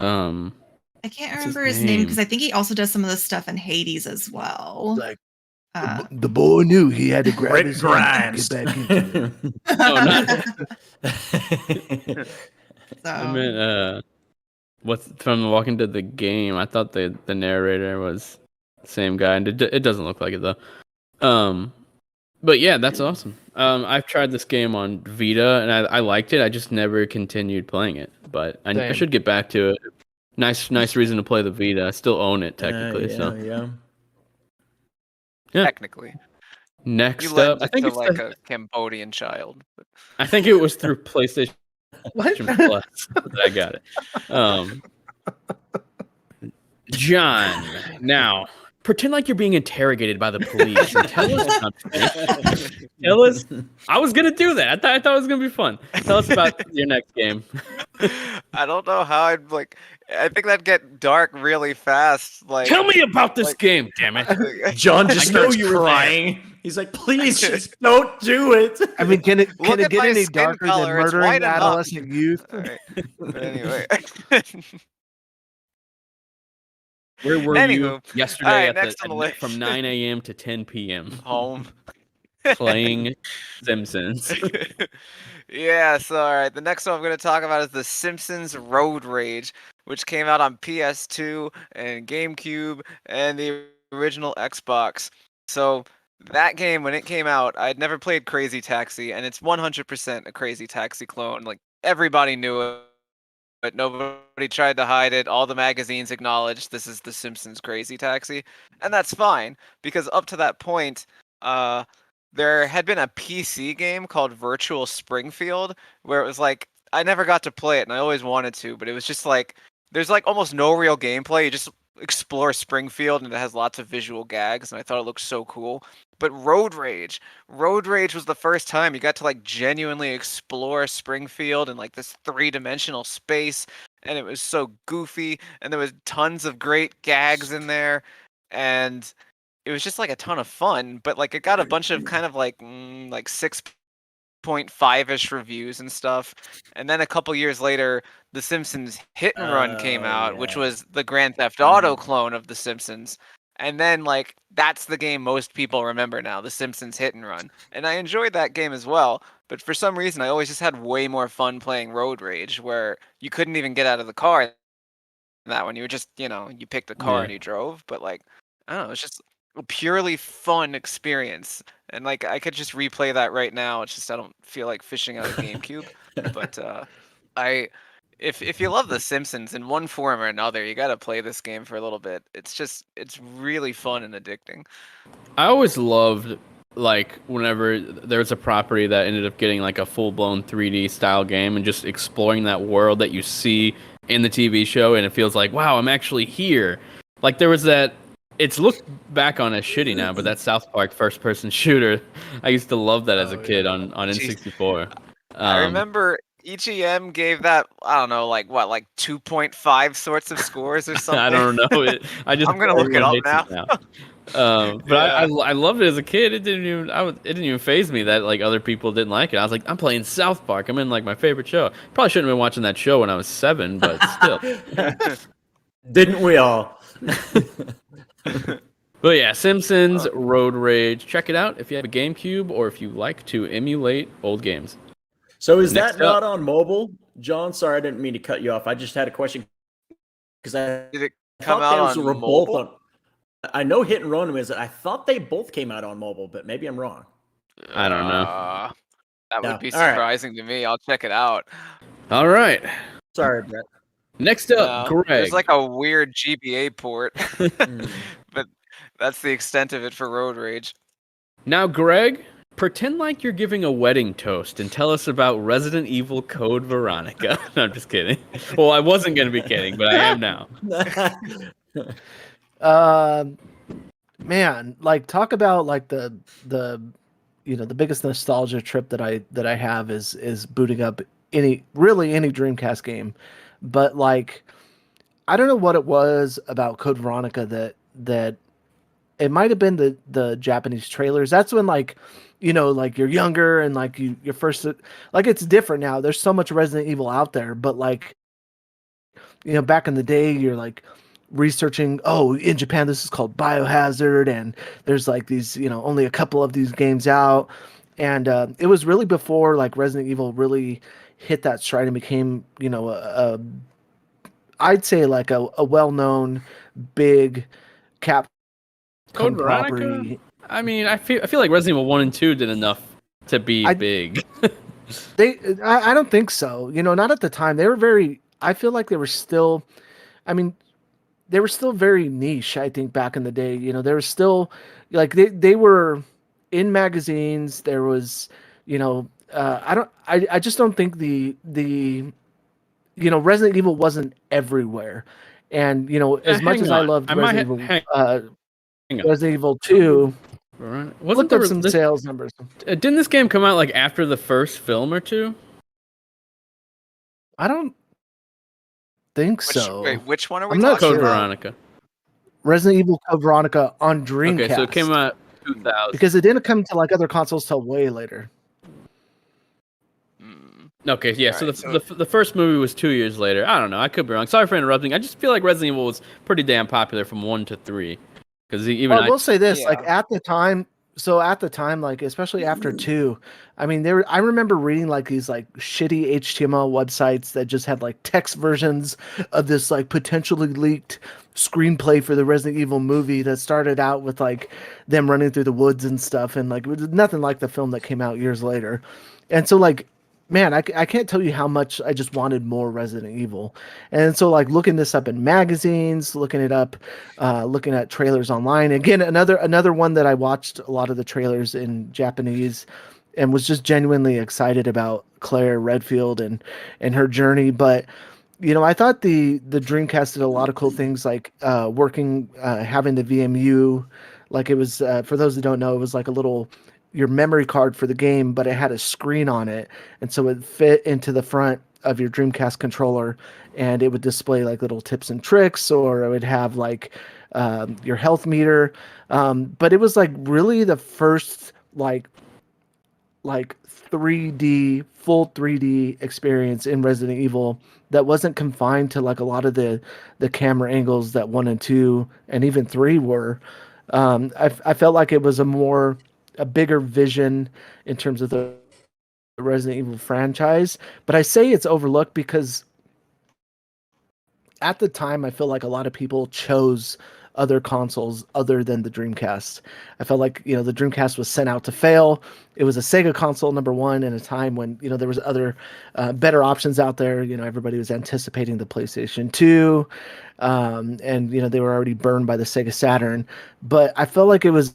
I can't What's his remember his name name? because I think he also does some of the stuff in Hades as well. Like Uh, the boy knew he had to grab Rick his hand Grimes. to get back into it. Oh, not. I meant what's from The Walking Dead the game? I thought the narrator was the same guy, and it doesn't look like it though. But yeah, that's awesome. I've tried this game on Vita, and I liked it. I just never continued playing it, but I Same. should get back to it. Nice reason to play the Vita. I still own it technically. So yeah. Yeah. Technically, next you lend up, I it think to it's like a Cambodian child. But I think it was through PlayStation What? Plus that I got it. John, now pretend like you're being interrogated by the police and tell us something. Tell us. I was gonna do that. I thought it was gonna be fun. Tell us about your next game. I don't know how I'd like. I think that'd get dark really fast. Like, Tell me about this like- game, damn it. John just I know starts you were crying. He's like, please just don't do it. I mean, can it Look get at my any skin darker than color, it's murdering white enough. adolescent youth? All right. But anyway. Where were you Anywho, yesterday alright, at next on the list. from 9 a.m. to 10 p.m. Home. playing Simpsons? Yeah, so all right. The next one I'm going to talk about is The Simpsons Road Rage, which came out on PS2 and GameCube and the original Xbox. So that game, when it came out, I'd never played Crazy Taxi, and it's 100% a Crazy Taxi clone. Like, everybody knew it, but nobody tried to hide it. All the magazines acknowledged this is The Simpsons Crazy Taxi, and that's fine, because up to that point, there had been a PC game called Virtual Springfield, where it was like, I never got to play it, and I always wanted to, but it was just like, there's like almost no real gameplay. You just explore Springfield, and it has lots of visual gags, and I thought it looked so cool. But Road Rage was the first time you got to like genuinely explore Springfield in like this 3-dimensional space, and it was so goofy, and there was tons of great gags in there, and it was just like a ton of fun. But like it got a bunch of kind of like 6.5-ish reviews and stuff, and then a couple years later, The Simpsons Hit and Run came out, which was the Grand Theft Auto clone of The Simpsons. And then, like, that's the game most people remember now, The Simpsons Hit and Run. And I enjoyed that game as well, but for some reason, I always just had way more fun playing Road Rage, where you couldn't even get out of the car in that one. You were just, you picked a car and you drove, but, like, I don't know, it's just a purely fun experience. And, like, I could just replay that right now. It's just I don't feel like fishing out of GameCube. But If you love The Simpsons in one form or another, you gotta play this game for a little bit. It's really fun and addicting. I always loved, like, whenever there was a property that ended up getting, like, a full-blown 3D style game and just exploring that world that you see in the TV show, and it feels like, wow, I'm actually here. Like, there was that, it's looked back on as shitty now, but that South Park first-person shooter, I used to love that as a kid on N64. I remember EGM gave that, I don't know, like 2.5 sorts of scores or something. I don't know. I'm gonna look it up now. But I loved it as a kid. It didn't even faze me that like other people didn't like it. I was like, I'm playing South Park. I'm in like my favorite show. Probably shouldn't have been watching that show when I was 7, but still. Didn't we all? But yeah, Simpsons Road Rage. Check it out if you have a GameCube or if you like to emulate old games. So is Next that not on mobile, John? Sorry, I didn't mean to cut you off. I just had a question because I Did it come thought out those on were both mobile? on. I know Hit and Run was. I thought they both came out on mobile, but maybe I'm wrong. I don't know. That No. would be All right. surprising to me. I'll check it out. All right. Sorry, Brett. Next up, No, Greg. there's like a weird GBA port, Mm. but that's the extent of it for Road Rage. Now, Greg, pretend like you're giving a wedding toast and tell us about Resident Evil Code Veronica. No, I'm just kidding. Well, I wasn't going to be kidding, but I am now. Man, like talk about like the the biggest nostalgia trip that I have is booting up any Dreamcast game. But like I don't know what it was about Code Veronica that it might have been the Japanese trailers. That's when like like you're younger and like you're first like it's different now. There's so much Resident Evil out there, but like back in the day you're like researching, oh, in Japan this is called Biohazard, and there's like these only a couple of these games out, and it was really before like Resident Evil really hit that stride and became I'd say like a well-known big Capcom Code Veronica? property. I mean, I feel like Resident Evil 1 and 2 did enough to be big. I don't think so. Not at the time. They were very. I feel like they were still. I mean, they were still very niche. I think back in the day, they were still like they were in magazines. There was, I just don't think the Resident Evil wasn't everywhere, and as much as I loved Resident Evil 2. Wasn't Looked there up some sales numbers. Didn't this game come out like after the first film or two? I don't think so. Wait, which one are we I'm not talking Code sure. about? Veronica. Resident Evil Code Veronica on Dreamcast. Okay, so it came out 2000. because it didn't come to like other consoles till way later. Okay, yeah. Alright, So the first movie was 2 years later. I don't know. I could be wrong. Sorry for interrupting. I just feel like Resident Evil was pretty damn popular from 1 to 3. Because even I will say this, Yeah. like at the time, like especially after 2, I mean, I remember reading like these like shitty HTML websites that just had like text versions of this like potentially leaked screenplay for the Resident Evil movie that started out with like them running through the woods and stuff, and like it was nothing like the film that came out years later. And so like, man, I can't tell you how much I just wanted more Resident Evil. And so like looking this up in magazines, looking it up, looking at trailers online. Again, another one that I watched a lot of the trailers in Japanese and was just genuinely excited about Claire Redfield and her journey. But I thought the Dreamcast did a lot of cool things, like having the VMU. Like it was, for those that don't know, it was like a little your memory card for the game, but it had a screen on it, and so it fit into the front of your Dreamcast controller, and it would display like little tips and tricks, or it would have like your health meter. But it was like really the first like 3D, full 3D experience in Resident Evil that wasn't confined to like a lot of the camera angles that 1 and 2 and even 3 were. I felt like it was a bigger vision in terms of the Resident Evil franchise, but I say it's overlooked because at the time I feel like a lot of people chose other consoles other than the Dreamcast. I felt like the Dreamcast was sent out to fail. It was a Sega console, number one, in a time when there was other better options out there. Everybody was anticipating the PlayStation 2, and they were already burned by the Sega Saturn. But I felt like it was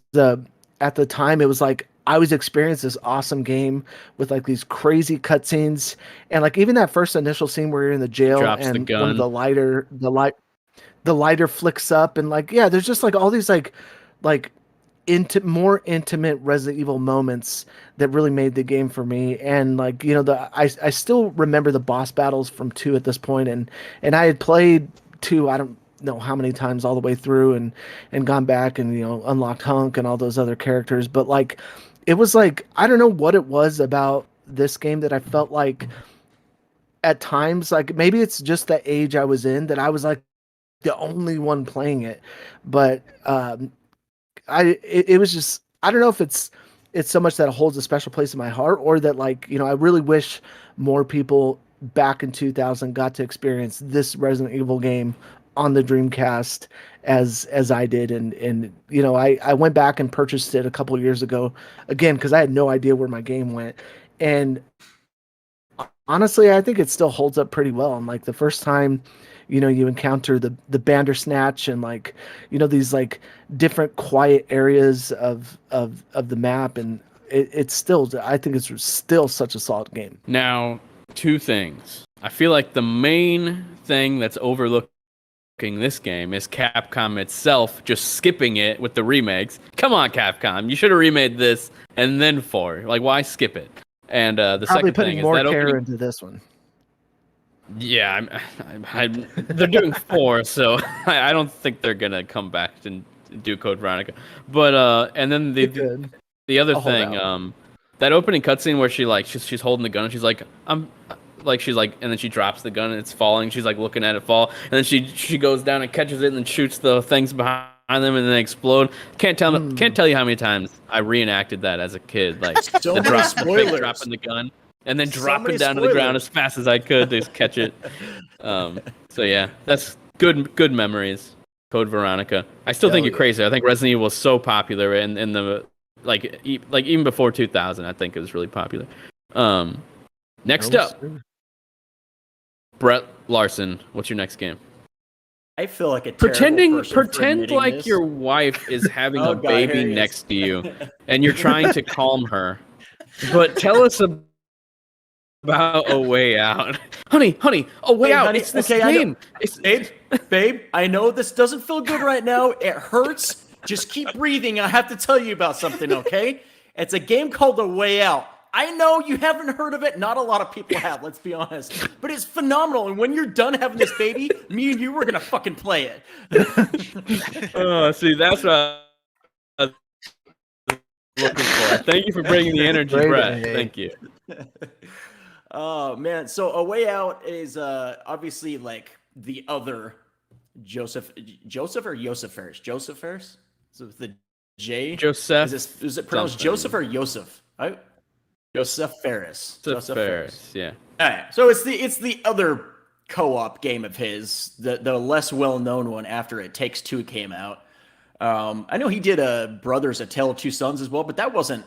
at the time, it was like I was experiencing this awesome game with like these crazy cutscenes, and like even that first initial scene where you're in the jail and one of the lighter flicks up, and like there's just like all these like more intimate Resident Evil moments that really made the game for me. And like I still remember the boss battles from 2 at this point, and I had played 2. I don't know how many times all the way through and gone back and unlocked Hunk and all those other characters, but like it was like I don't know what it was about this game that I felt like at times, like maybe it's just the age I was in, that I was like the only one playing it, but it was just, I don't know if it's so much that it holds a special place in my heart, or that like, I really wish more people back in 2000 got to experience this Resident Evil game on the Dreamcast as I did. And I went back and purchased it a couple of years ago again because I had no idea where my game went. And honestly, I think it still holds up pretty well. And like the first time, you encounter the Bandersnatch and like, these like different quiet areas of the map, and it's still, I think it's still such a solid game. Now, two things. I feel like the main thing that's overlooking this game is Capcom itself just skipping it with the remakes. Come on, Capcom, you should have remade this and then 4. Like, why skip it? And the Probably second putting thing is more that care into this one. Yeah, they're doing 4, so I don't think they're gonna come back and do Code Veronica. But and then the other thing, that opening cutscene where she's holding the gun and she's like, and then she drops the gun and it's falling. She's like looking at it fall, and then she goes down and catches it and then shoots the things behind them and then they explode. Can't tell you how many times I reenacted that as a kid, like So many spoilers. dropping the gun. And then dropping down to the ground as fast as I could to catch it. So yeah, that's good memories. Code Veronica. I still think you're crazy. I think Resident Evil was so popular in the like even before 2000. I think it was really popular. Next up, Brett Larson. What's your next game? I feel like a terrible person pretend like this. your wife is having Oh, a God, here baby he is. next to you, and you're trying to calm her. But tell us about A Way Out. Honey, A Way Out. Honey, it's this okay, game. Babe, I know this doesn't feel good right now. It hurts. Just keep breathing. I have to tell you about something, okay? It's a game called A Way Out. I know you haven't heard of it. Not a lot of people have, let's be honest. But it's phenomenal. And when you're done having this baby, me and you are going to fucking play it. Oh, see, that's what I was looking for. Thank you for bringing the energy, Brett. Thank you. Oh, man. So A Way Out is obviously like the other Joseph or Joseph Ferris? Joseph Ferris? So with the J? Joseph. Is it pronounced Joseph or Joseph? Joseph Ferris. Joseph Ferris, yeah. All right. So it's the other co-op game of his, the less well-known one after It Takes Two came out. I know he did a Brothers: A Tale of Two Sons as well, but that wasn't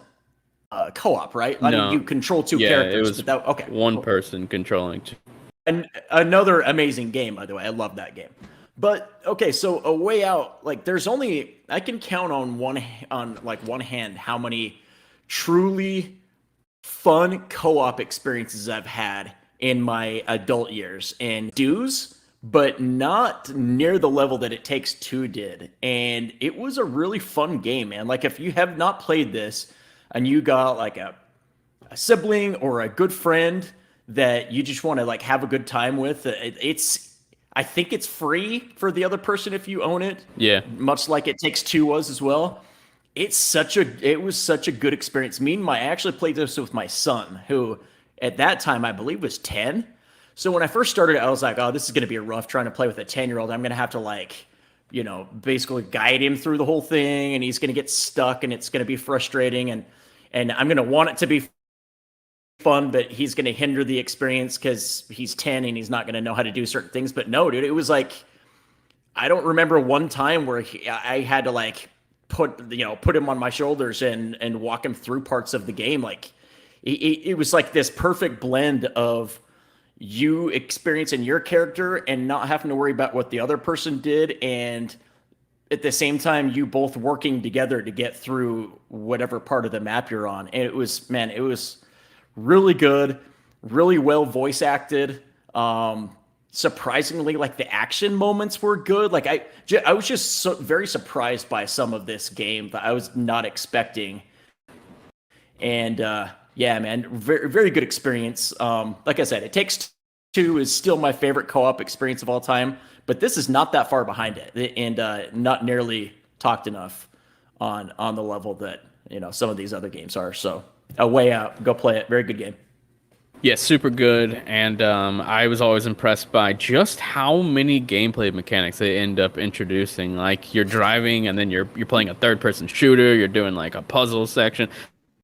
co-op, right? I mean, you control two characters. It was one person controlling two. And another amazing game, by the way. I love that game. But okay, so A Way Out, like there's only, I can count on one hand how many truly fun co-op experiences I've had in my adult years, and but not near the level that It Takes Two did. And it was a really fun game, man. Like if you have not played this and you got like a sibling or a good friend that you just want to like have a good time with, I think it's free for the other person if you own it. Yeah. Much like It Takes Two was as well. It was such a good experience. I actually played this with my son, who at that time I believe was 10. So when I first started, I was like, oh, this is going to be rough trying to play with a 10-year-old. I'm going to have to basically guide him through the whole thing, and he's going to get stuck, and it's going to be frustrating, and I'm going to want it to be fun, but he's going to hinder the experience because he's 10 and he's not going to know how to do certain things. But no, dude, it was like, I don't remember one time where I had to like put him on my shoulders and walk him through parts of the game. Like it was like this perfect blend of you experiencing your character and not having to worry about what the other person did, and at the same time you both working together to get through whatever part of the map you're on. And it was really good, really well voice acted. Surprisingly, like the action moments were good. Like I was just very surprised by some of this game that I was not expecting. And yeah, man, very, very good experience. Like I said, It Takes Two is still my favorite co-op experience of all time, but this is not that far behind it, and not nearly talked enough on the level that some of these other games are. So A Way Out, go play it. Very good game. Yeah, super good, and I was always impressed by just how many gameplay mechanics they end up introducing. Like you're driving, and then you're playing a third-person shooter. You're doing like a puzzle section.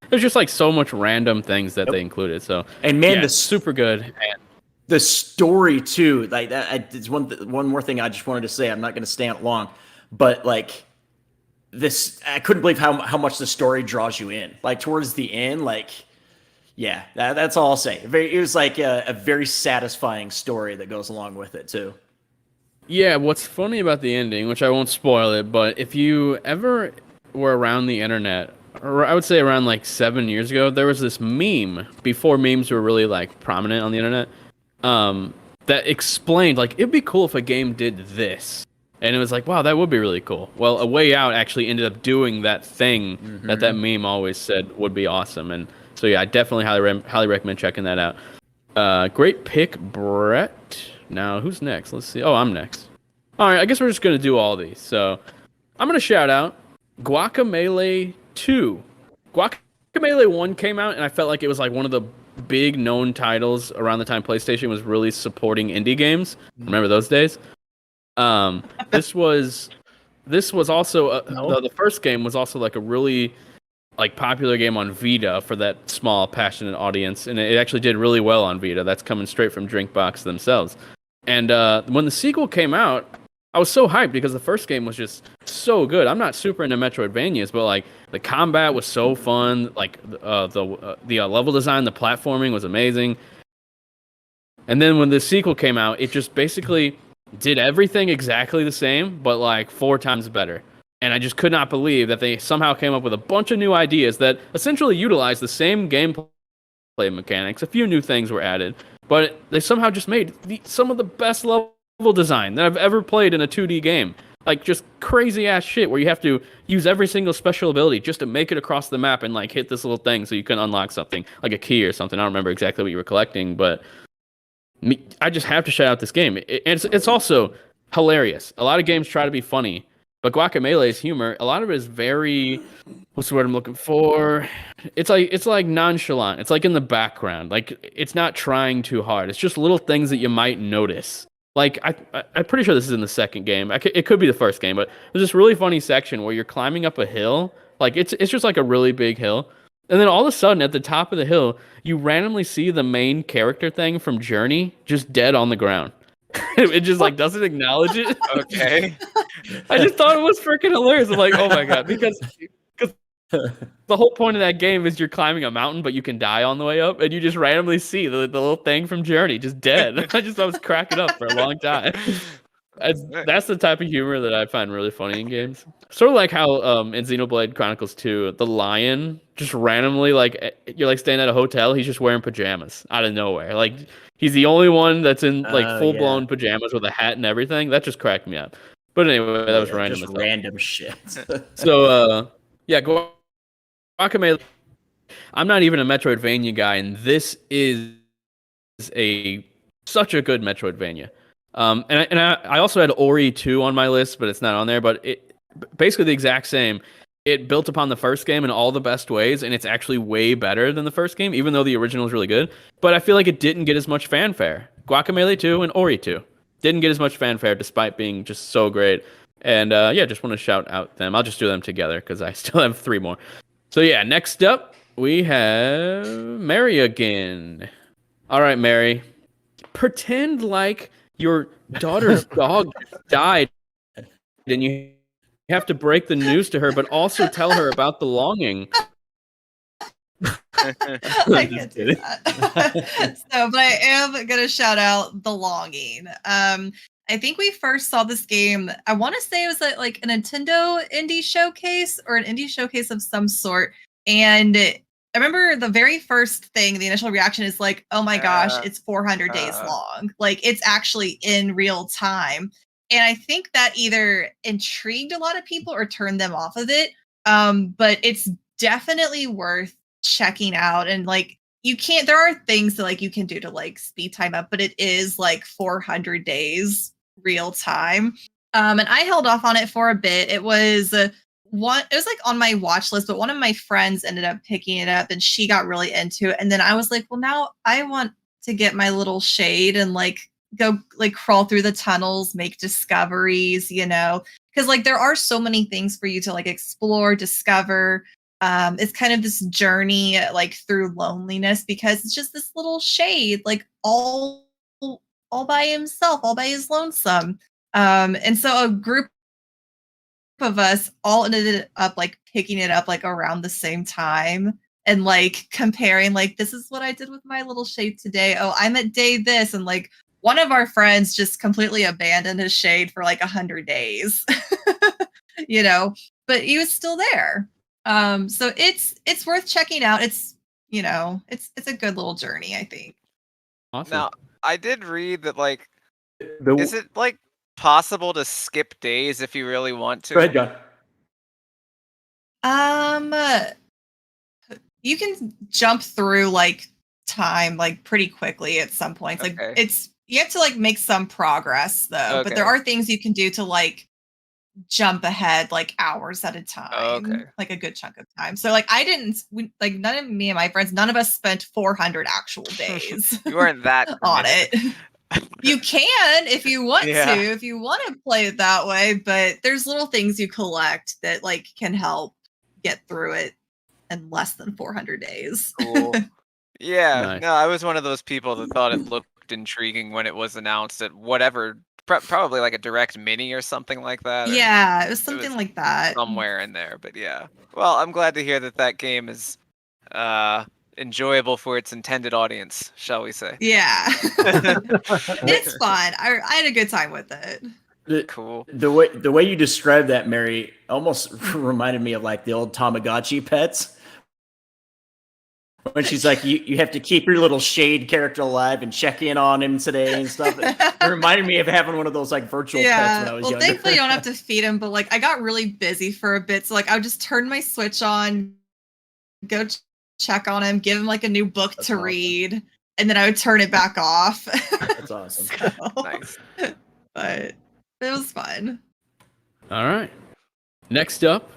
There's just like so much random things that they included. So And man, yeah, super good. And the story too, like that. It's one more thing I just wanted to say. I'm not going to stay on it long, but like this, I couldn't believe how much the story draws you in. Like towards the end, like yeah, that's all I'll say. It was like a very satisfying story that goes along with it too. yeah, what's funny about the ending, which I won't spoil it, but if you ever were around the internet, or I would say around like 7 years ago, there was this meme before memes were really like prominent on the internet. That explained like it'd be cool if a game did this, and it was like, wow, that would be really cool. Well, A Way Out actually ended up doing that thing that meme always said would be awesome, and so yeah, I definitely highly recommend checking that out. Great pick, Brett. Now who's next? Let's see. Oh, I'm next. All right, I guess we're just gonna do all these. So I'm gonna shout out Guacamelee 2. Guacamelee 1 came out, and I felt like it was like one of the big known titles around the time PlayStation was really supporting indie games. Remember those days? This was also the first game was also like a really like popular game on Vita for that small passionate audience, and it actually did really well on Vita. That's coming straight from Drinkbox themselves. And when the sequel came out, I was so hyped because the first game was just so good. I'm not super into Metroidvanias, but like the combat was so fun. Like the level design, the platforming was amazing. And then when the sequel came out, it just basically did everything exactly the same, but like 4 times better. And I just could not believe that they somehow came up with a bunch of new ideas that essentially utilized the same gameplay mechanics. A few new things were added, but they somehow just made some of the best level design that I've ever played in a 2D game. Like just crazy ass shit where you have to use every single special ability just to make it across the map and like hit this little thing so you can unlock something like a key or something. I don't remember exactly what you were collecting, but I just have to shout out this game. It's also hilarious. A lot of games try to be funny, but Guacamelee's humor, a lot of it is very, what's the word I'm looking for? It's like nonchalant. It's like in the background. Like it's not trying too hard. It's just little things that you might notice. Like I'm pretty sure this is in the second game. It could be the first game, but there's this really funny section where you're climbing up a hill. Like it's just like a really big hill. And then all of a sudden, at the top of the hill, you randomly see the main character thing from Journey just dead on the ground. It just like doesn't acknowledge it. Okay. I just thought it was freaking hilarious. I'm like, oh my god, because the whole point of that game is you're climbing a mountain, but you can die on the way up, and you just randomly see the little thing from Journey just dead. I was cracking up for a long time. That's the type of humor that I find really funny in games. Sort of like how in Xenoblade Chronicles 2, the lion just randomly, like you're like staying at a hotel, he's just wearing pajamas out of nowhere. Like he's the only one that's in like full blown pajamas with a hat and everything. That just cracked me up. But anyway, that was random. Just random shit. So yeah, Guacamelee. I'm not even a Metroidvania guy, and this is such a good Metroidvania. And I also had Ori 2 on my list, but it's not on there. But it basically the exact same. It built upon the first game in all the best ways, and it's actually way better than the first game, even though the original is really good. But I feel like it didn't get as much fanfare. Guacamelee 2 and Ori 2 didn't get as much fanfare, despite being just so great. And yeah, just want to shout out them. I'll just do them together because I still have 3 more. So yeah, next up we have Mary again. All right, Mary, pretend like your daughter's dog died, and you have to break the news to her, but also tell her about the longing. I can't do that. But I am gonna shout out The Longing. I think we first saw this game, I want to say it was like a Nintendo indie showcase or an indie showcase of some sort. And I remember the very first thing, the initial reaction is like, oh my gosh, it's 400 days long. Like it's actually in real time. And I think that either intrigued a lot of people or turned them off of it. But it's definitely worth checking out. And like, there are things that like you can do to like speed time up, but it is like 400 days real time. And I held off on it for a bit. It was it was like on my watch list, but one of my friends ended up picking it up and she got really into it. And then I was like, well, now I want to get my little shade and like go like crawl through the tunnels, make discoveries, because like there are so many things for you to like explore, discover. It's kind of this journey like through loneliness because it's just this little shade, like all by himself, all by his lonesome. And so a group of us all ended up like picking it up like around the same time and like comparing like this is what I did with my little shade today. Oh, I'm at day this, and like one of our friends just completely abandoned his shade for like 100 days. But he was still there. So it's worth checking out. It's it's a good little journey, I think. Awesome. Now, I did read that like The- is it like possible to skip days if you really want to? Go ahead, John. You can jump through like time like pretty quickly at some points. Like Okay. you have to like make some progress though, but there Okay. are things you can do to like jump ahead like hours at a time, Okay. like a good chunk of time. So like none of me and my friends, none of us spent 400 actual days You weren't that on committed. it. You can if you want Yeah. to, if you want to play it that way, but there's little things you collect that like can help get through it in less than 400 days. Cool. Yeah, Nice. no, I was one of those people that thought it looked intriguing when it was announced at whatever, probably like a direct mini or something like that. Or Yeah, it was something was like that. somewhere in there, but yeah. Well, I'm glad to hear that game is enjoyable for its intended audience, shall we say? Yeah. It's fun. I had a good time with it. Cool. The way you described that, Mary, almost reminded me of like the old Tamagotchi pets. When she's like, you have to keep your little shade character alive and check in on him today and stuff. It reminded me of having one of those like virtual pets when I was well, younger. thankfully you don't have to feed him, but like I got really busy for a bit, so like I would just turn my Switch on, go check on him, give him like a new book That's to awesome. read, and then I would turn it back off. That's awesome. So, Nice. but it was fun. All right. Next up,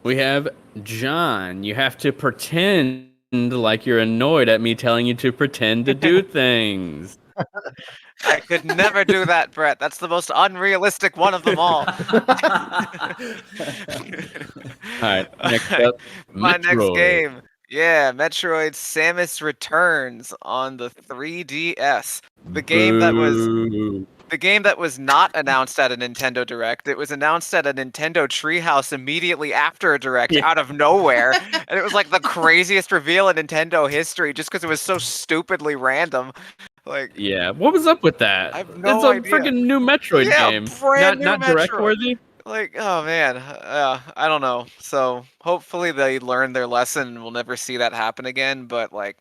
we have John. You have to pretend like you're annoyed at me telling you to pretend to do things. I could never do that, Brett. That's the most unrealistic one of them all. All right. Next up, My next Metroid. game. Yeah, Metroid Samus Returns on the 3DS. The game that was Boo. the game that was not announced at a Nintendo Direct. It was announced at a Nintendo Treehouse immediately after a Direct Yeah. out of nowhere. And it was like the craziest reveal in Nintendo history just because it was so stupidly random. Like, Yeah, what was up with that? I have no it's a idea. freaking new Metroid Yeah, game. brand new not direct Metroid. worthy. Like, oh man, I don't know. So hopefully they learned their lesson and we'll never see that happen again. But like,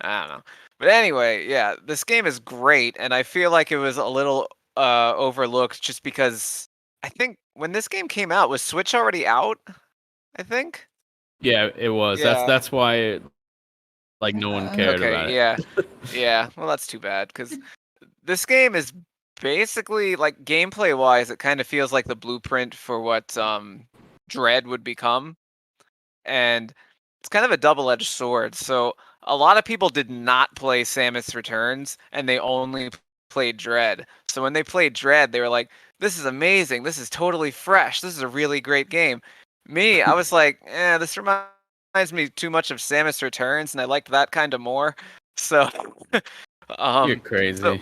I don't know. But anyway, yeah, this game is great, and I feel like it was a little overlooked just because I think when this game came out, was Switch already out? I think. Yeah, it was. Yeah. That's why like no one cared about it. Yeah, yeah. Well, that's too bad because this game is basically like gameplay wise, it kind of feels like the blueprint for what Dread would become, and it's kind of a double-edged sword. So a lot of people did not play Samus Returns, and they only played Dread. So when they played Dread, they were like, "This is amazing! This is totally fresh! This is a really great game." Me, I was like, this reminds me too much of Samus Returns, and I liked that kind of more. So, You're crazy. so,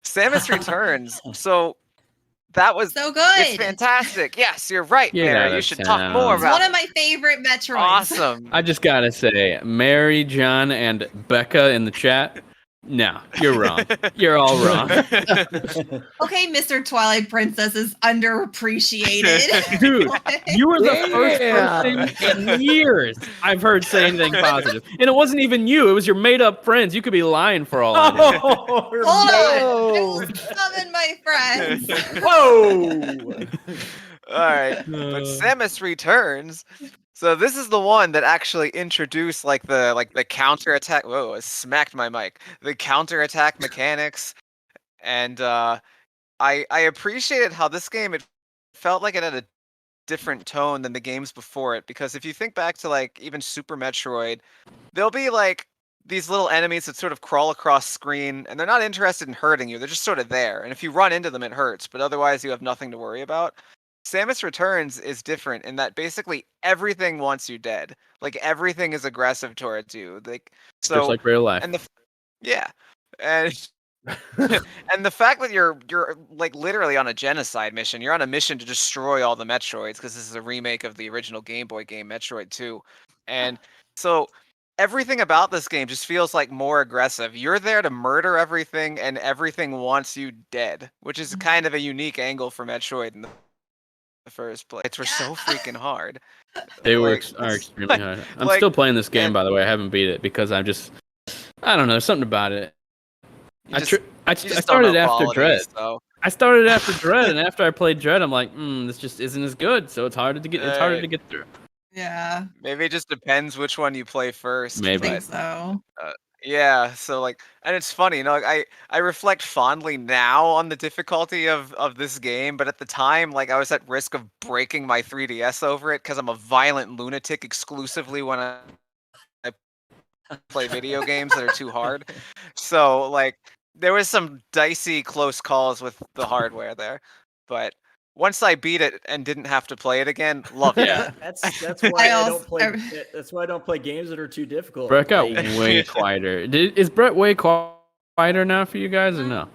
Samus Returns. So that was So good. It's fantastic. Yes, you're right, Get Mary. out You of should talk town. more It's about one it. of my favorite Metroids. Awesome. I just gotta say, Mary, John, and Becca in the chat. No, you're wrong. You're all wrong. Okay, Mr. Twilight Princess is underappreciated. Dude, you were the first Yeah. person in years I've heard say anything positive. And it wasn't even you, it was your made up friends. You could be lying for all I know. Hold on. I will summon my friends. Whoa! All right. But Samus Returns. So this is the one that actually introduced like the counterattack. Whoa, I smacked my mic. The counterattack mechanics. And I appreciated how this game, it felt like it had a different tone than the games before it, because if you think back to like even Super Metroid, there'll be like these little enemies that sort of crawl across screen and they're not interested in hurting you. They're just sort of there. And if you run into them, it hurts, but otherwise you have nothing to worry about. Samus Returns is different in that basically everything wants you dead. Like everything is aggressive towards you. Like so, Just like real life. and yeah, and and the fact that you're like literally on a genocide mission. You're on a mission to destroy all the Metroids because this is a remake of the original Game Boy game Metroid 2, and so everything about this game just feels like more aggressive. You're there to murder everything, and everything wants you dead, which is kind of a unique angle for Metroid in the first place. It's so freaking hard. They are Like, extremely hard. I'm like, still playing this game, and- by the way. I haven't beat it because I don't know. There's something about it. You I just- you I just don't started know after quality, Dread. so- I started after Dread, and after I played Dread, I'm like, this just isn't as good. So it's harder to get. It's harder to get through. Yeah, Maybe it just depends which one you play first. I Maybe. think so. Yeah, so like, and it's funny, like I reflect fondly now on the difficulty of this game, but at the time, like I was at risk of breaking my 3DS over it because I'm a violent lunatic exclusively when I play video games that are too hard. So like, there was some dicey close calls with the hardware there, but once I beat it and didn't have to play it again, loved it. Yeah. That's why I don't play. I- That's why I don't play games that are too difficult. Brett got Like, way quieter. Is Brett way quieter now for you guys or no?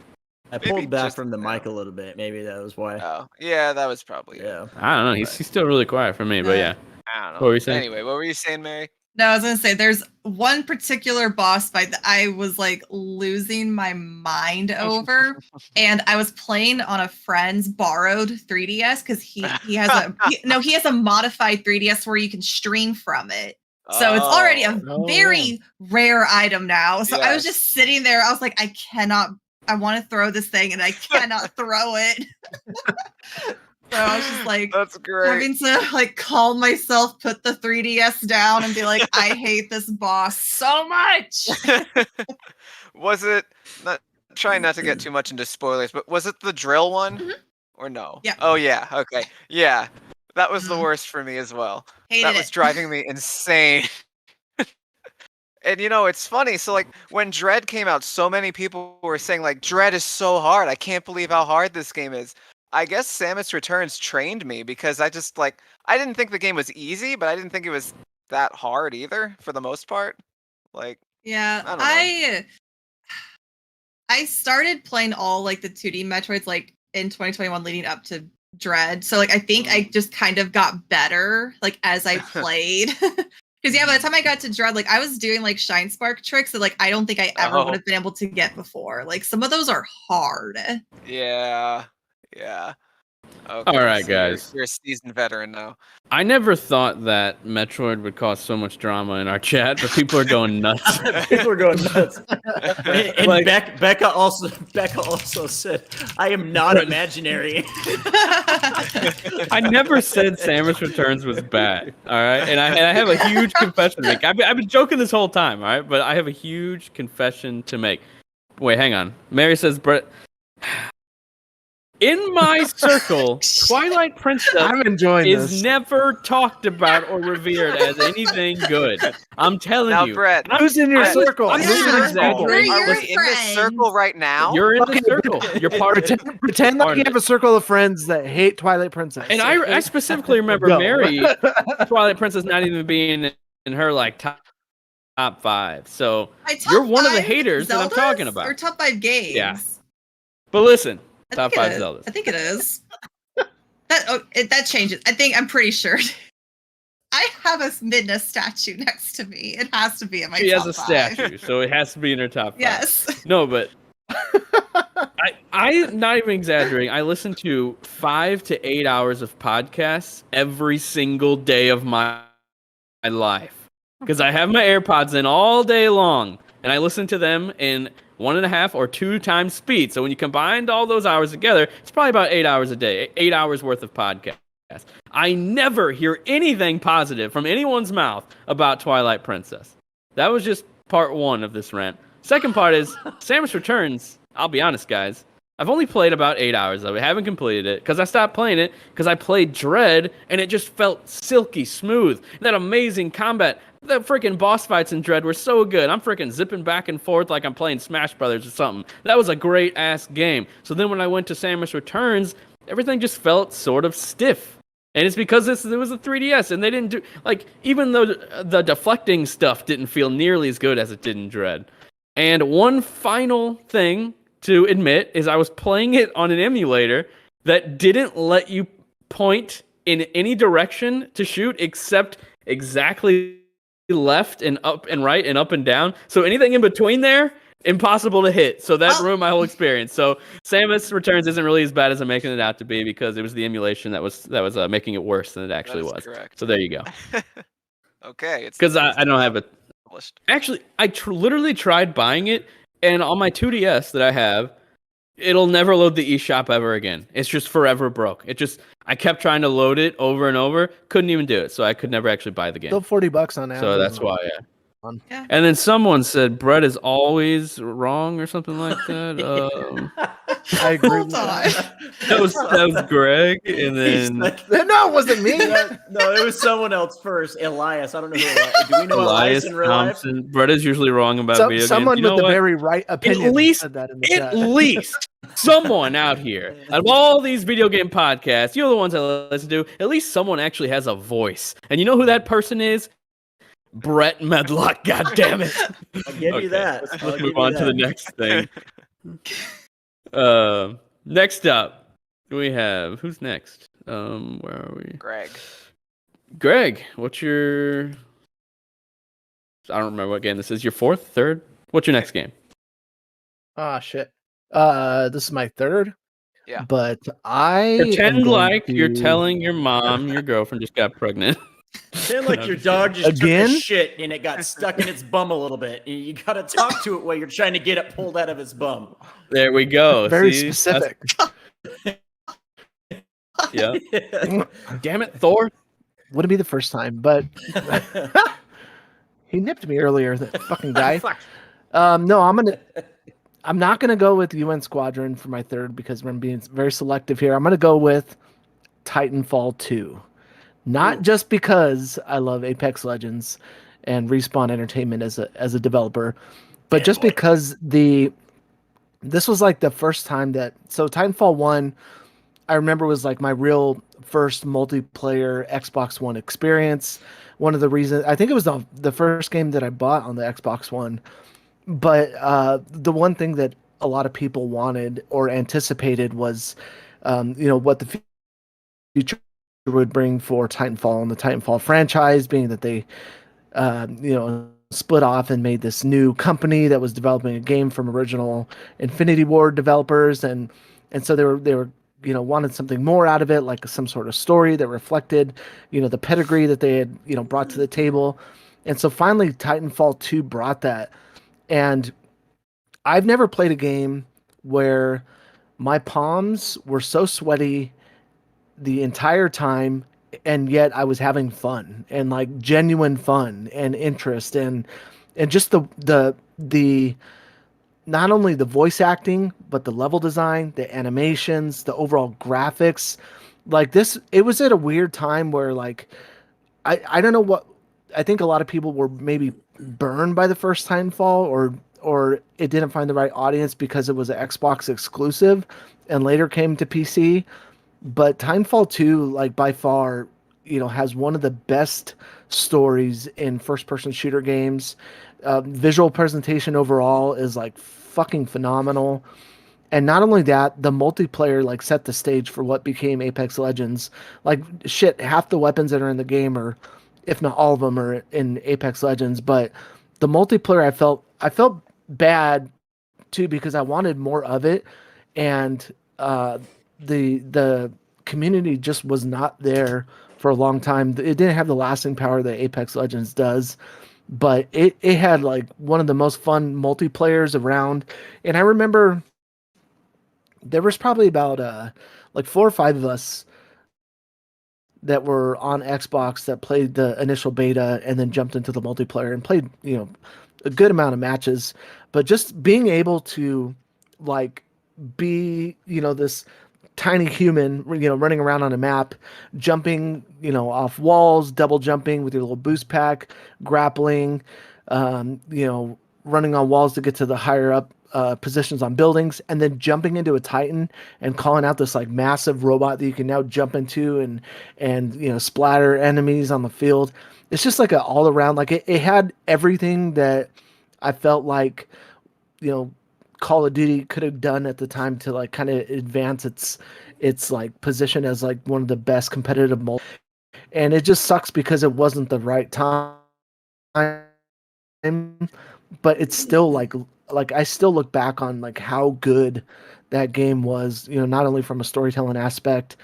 I Maybe pulled back just- from the mic a little bit. Maybe that was why. Oh, yeah, that was probably it. Yeah. I don't know. He's still really quiet for me, but yeah. I don't know. What were you saying? Anyway, what were you saying, Mary? No, I was gonna say there's one particular boss fight that I was like losing my mind over, and I was playing on a friend's borrowed 3DS because he has he has a modified 3DS where you can stream from it. So it's already a Oh, very rare item now. So I was Yes. just sitting there. I was like, I want to throw this thing and I cannot throw it. So I was just like That's great. having to like calm myself, put the 3DS down and be like, I hate this boss so much. Was it not trying not to get too much into spoilers, but was it the drill one? Mhm. Or no? Yeah. Oh yeah, okay. Yeah. That was the Mhm. worst for me as well. Hated That was it. driving me insane. And you know, it's funny. So like when Dread came out, so many people were saying like Dread is so hard. I can't believe how hard this game is. I guess Samus Returns trained me because I just like I didn't think the game was easy, but I didn't think it was that hard either for the most part. Like Yeah, I don't know. I started playing all like the 2D Metroids like in 2021 leading up to Dread. So like I think I just kind of got better like as I played. Because yeah, by the time I got to Dread, like I was doing like Shine Spark tricks that like I don't think I ever Oh. would have been able to get before. Like some of those are hard. Yeah. Yeah. Okay, All right, so you're- guys. You're a seasoned veteran now. I never thought that Metroid would cause so much drama in our chat, but people are going nuts. People are going nuts. And Like- Becca also said, "I am not imaginary." I never said Samus Returns was bad. All right, and I have a huge confession to make. I've been joking this whole time. All right, but I have a huge confession to make. Wait, hang on. Mary says, Brett. In my circle, Twilight Princess I'm enjoying is this. never talked about or revered as anything good. I'm telling Now, you. Brett, Who's in your I- circle? I'm Who's in not your exaggerating. circle? We're are your we in this friends. circle right now? You're in Okay, the circle. You're part of it. Pretend like Part you of have a circle of friends that hate Twilight Princess. And I specifically remember Go. Mary, Twilight Princess, not even being in her like top 5. So, My top You're one of the 5 haters that I'm Zeldas talking about. Or top 5 games. Yeah. but listen, I top think it 5 is. Zeldas. I think it is. That changes. I'm pretty sure. I have a Midna statue next to me. It has to be in my She top has a 5. statue, so it has to be in her top 5. Yes. No, but I'm not even exaggerating. I listen to 5 to 8 hours of podcasts every single day of my life because I have my AirPods in all day long, and I listen to them in 1.5 or 2 times speed. So when you combined all those hours together, it's probably about 8 hours a day, 8 hours worth of podcast. I never hear anything positive from anyone's mouth about Twilight Princess. That was just part 1 of this rant. Second part is Samus Returns. I'll be honest, guys. I've only played about 8 hours of it. Haven't completed it because I stopped playing it because I played Dread and it just felt silky smooth. That amazing combat. The freaking boss fights in Dread were so good. I'm freaking zipping back and forth like I'm playing Smash Brothers or something. That was a great ass game. So then when I went to Samus Returns, everything just felt sort of stiff. And it's because it was a 3DS and they didn't do, like, even though the deflecting stuff didn't feel nearly as good as it did in Dread. And one final thing to admit is I was playing it on an emulator that didn't let you point in any direction to shoot except exactly left and up and right and up and down. So anything in between there, impossible to hit. So that ruined my whole experience. So Samus Returns isn't really as bad as I'm making it out to be because it was the emulation that was making it worse than it actually was. Correct. So there you go. Okay, it's because I don't have it. Actually, I literally tried buying it, and on my 2DS that I have, it'll never load the eShop ever again. It's just forever broke. I kept trying to load it over and over, couldn't even do it, so I could never actually buy the game. Still $40 on Amazon. So that's why. Yeah. And then someone said Brett is always wrong or something like that. I agree. Hold with on. that was Greg, and then no, it wasn't me. No, it was someone else first. Elias. I don't know who Elias. Do we know Elias in real life? Thompson. Brett is usually wrong about video games. Someone You know with the what? very right opinion At least, said that in the chat. someone out here, out of all these video game podcasts, you know the ones I listen to, at least someone actually has a voice. And you know who that person is? Brett Medlock, God damn it. I'll give you that. Let's move on to the next thing. Next up, we have, who's next? Where are we? Greg, what's your, I don't remember what game this is. Your fourth, third? What's your next game? Ah, shit. This is my third. Yeah. But I pretend like you're telling your mom your girlfriend just got pregnant. Pretend like your dog just Again? took a shit and it got stuck in its bum a little bit. And you gotta talk to it while you're trying to get it pulled out of its bum. There we go. Very See? specific. Yeah. Damn it, Thor. Wouldn't be the first time, but he nipped me earlier, that fucking guy. No, I'm not gonna go with UN Squadron for my third because I'm being very selective here. I'm gonna go with Titanfall 2. Not just because I love Apex Legends and Respawn Entertainment as a developer, but just because this was like the first time that, so Titanfall 1 I remember was like my real first multiplayer Xbox One experience. One of the reasons, I think it was the first game that I bought on the Xbox One. But the one thing that a lot of people wanted or anticipated was, what the future would bring for Titanfall and the Titanfall franchise, being that they, split off and made this new company that was developing a game from original Infinity Ward developers, and so they were wanted something more out of it, like some sort of story that reflected, the pedigree that they had, brought to the table. And so finally Titanfall 2 brought that. And I've never played a game where my palms were so sweaty the entire time, and yet I was having fun, and like genuine fun and interest, and just the not only the voice acting, but the level design, the animations, the overall graphics. Like this, it was at a weird time where, like, I don't know what, I think a lot of people were maybe burned by the first Titanfall, or it didn't find the right audience because it was an Xbox exclusive and later came to PC. But Titanfall 2, like, by far, has one of the best stories in first-person shooter games. Visual presentation overall is like fucking phenomenal. And not only that, the multiplayer like set the stage for what became Apex Legends. Like, shit, half the weapons that are in the game, or if not all of them, are in Apex Legends. But the multiplayer, I felt bad too, because I wanted more of it, and the community just was not there for a long time. It didn't have the lasting power that Apex Legends does, but it had like one of the most fun multiplayers around. And I remember there was probably about like 4 or 5 of us that were on Xbox that played the initial beta and then jumped into the multiplayer and played, a good amount of matches. But just being able to like be, this tiny human, running around on a map, jumping, off walls, double jumping with your little boost pack, grappling, running on walls to get to the higher up positions on buildings, and then jumping into a Titan and calling out this like massive robot that you can now jump into and splatter enemies on the field. It's just like an all around, like it had everything that I felt like, Call of Duty could have done at the time to like kind of advance its like position as like one of the best competitive and it just sucks because it wasn't the right time, but it's still like I still look back on like how good that game was, not only from a storytelling aspect,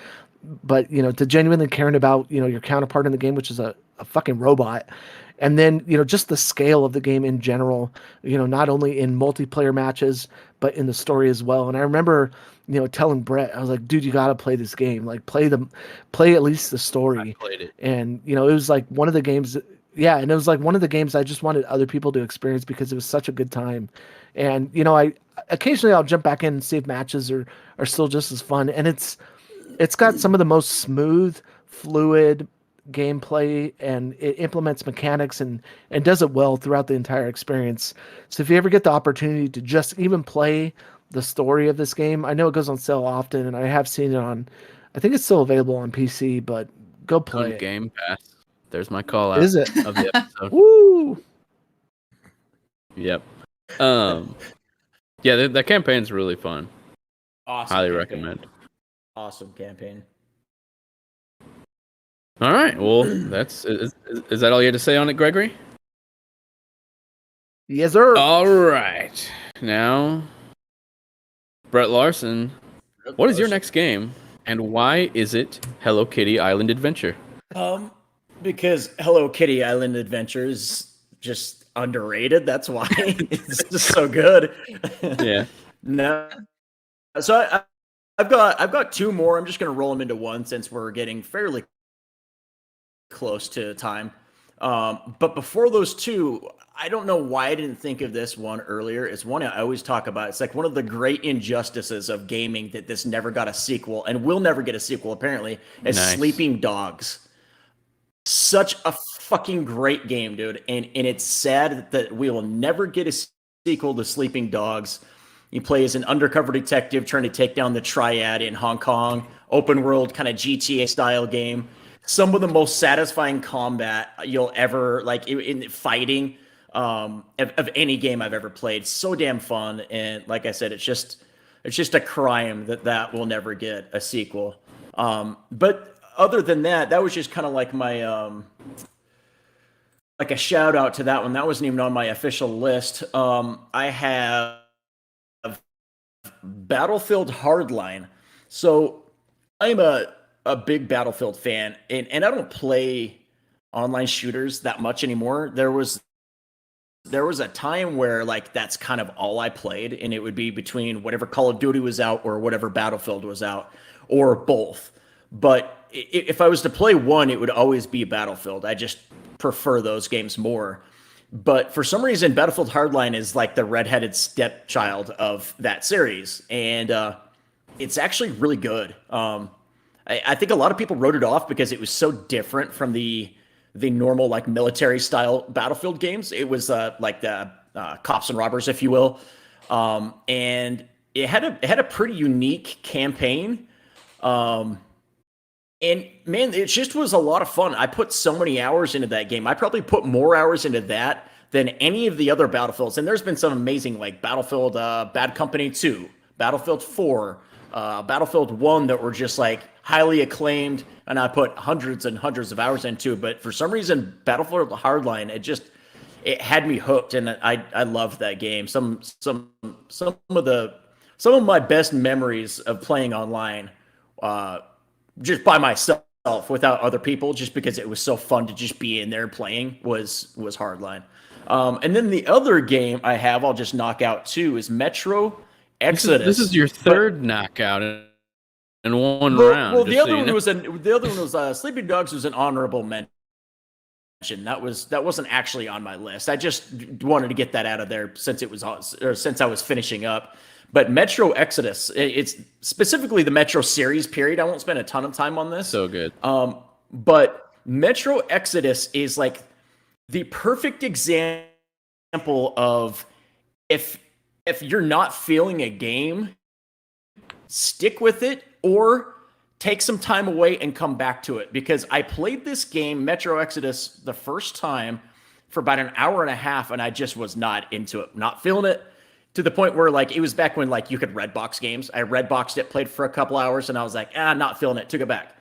but to genuinely caring about your counterpart in the game, which is a fucking robot. And then, just the scale of the game in general, not only in multiplayer matches, but in the story as well. And I remember, telling Brett, I was like, dude, you got to play this game. Like play at least the story. I played it. And, it was like one of the games. Yeah. And it was like one of the games I just wanted other people to experience because it was such a good time. And, I occasionally I'll jump back in and see if matches are still just as fun. And it's got some of the most smooth, fluid gameplay, and it implements mechanics and does it well throughout the entire experience. So if you ever get the opportunity to just even play the story of this game, I know it goes on sale often, and I have seen it I think it's still available on PC, but go play it. Game Pass. There's my call out. Is it? Of the episode. Woo! Yep. Yeah, the campaign's really fun. Awesome. Highly campaign. recommend. Awesome campaign. All right. Well, is that all you had to say on it, Gregory? Yes, sir. All right. Now, Brett Larson, what is your next game, and why is it Hello Kitty Island Adventure? Because Hello Kitty Island Adventure is just underrated. That's why it's just so good. Yeah. No. So I've got two more. I'm just gonna roll them into one since we're getting fairly close to time. But before those two, I don't know why I didn't think of this one earlier. It's one I always talk about. It's like one of the great injustices of gaming that this never got a sequel and will never get a sequel, apparently, is Sleeping Dogs. Such a fucking great game, dude. And it's sad that we will never get a sequel to Sleeping Dogs. You play as an undercover detective trying to take down the Triad in Hong Kong. Open world, kind of GTA style game. Some of the most satisfying combat you'll ever, like, in fighting of any game I've ever played. So damn fun. And like I said, it's just a crime that will never get a sequel. But other than that, that was just kind of like my like a shout out to that one. That wasn't even on my official list. I have Battlefield Hardline. So I'm a big Battlefield fan, and I don't play online shooters that much anymore. There was a time where like that's kind of all I played, and it would be between whatever Call of Duty was out or whatever Battlefield was out, or both. But if I was to play one, it would always be Battlefield. I just prefer those games more. But for some reason, Battlefield Hardline is like the redheaded stepchild of that series, and it's actually really good. I think a lot of people wrote it off because it was so different from the normal like military style Battlefield games. It was like the cops and robbers, if you will, and it had a pretty unique campaign. And man, it just was a lot of fun. I put so many hours into that game. I probably put more hours into that than any of the other Battlefields. And there's been some amazing like Battlefield Bad Company 2, Battlefield 4, Battlefield 1 that were just like highly acclaimed, and I put hundreds and hundreds of hours into it. But for some reason, Battlefield Hardline, it had me hooked, and I loved that game. Some of my best memories of playing online, just by myself without other people, just because it was so fun to just be in there playing, was Hardline. And then the other game I have, I'll just knock out too, is Metro Exodus. This is your third knockout in one round. Well, the other one was Sleeping Dogs was an honorable mention. That wasn't actually on my list. I just wanted to get that out of there since I was finishing up. But Metro Exodus, it's specifically the Metro series period. I won't spend a ton of time on this. So good. But Metro Exodus is like the perfect example of if you're not feeling a game, stick with it or take some time away and come back to it. Because I played this game, Metro Exodus, the first time for about an hour and a half, and I just was not into it, not feeling it, to the point where like it was back when like you could Redbox games. I Redboxed it, played for a couple hours, and I was like, not feeling it, took it back.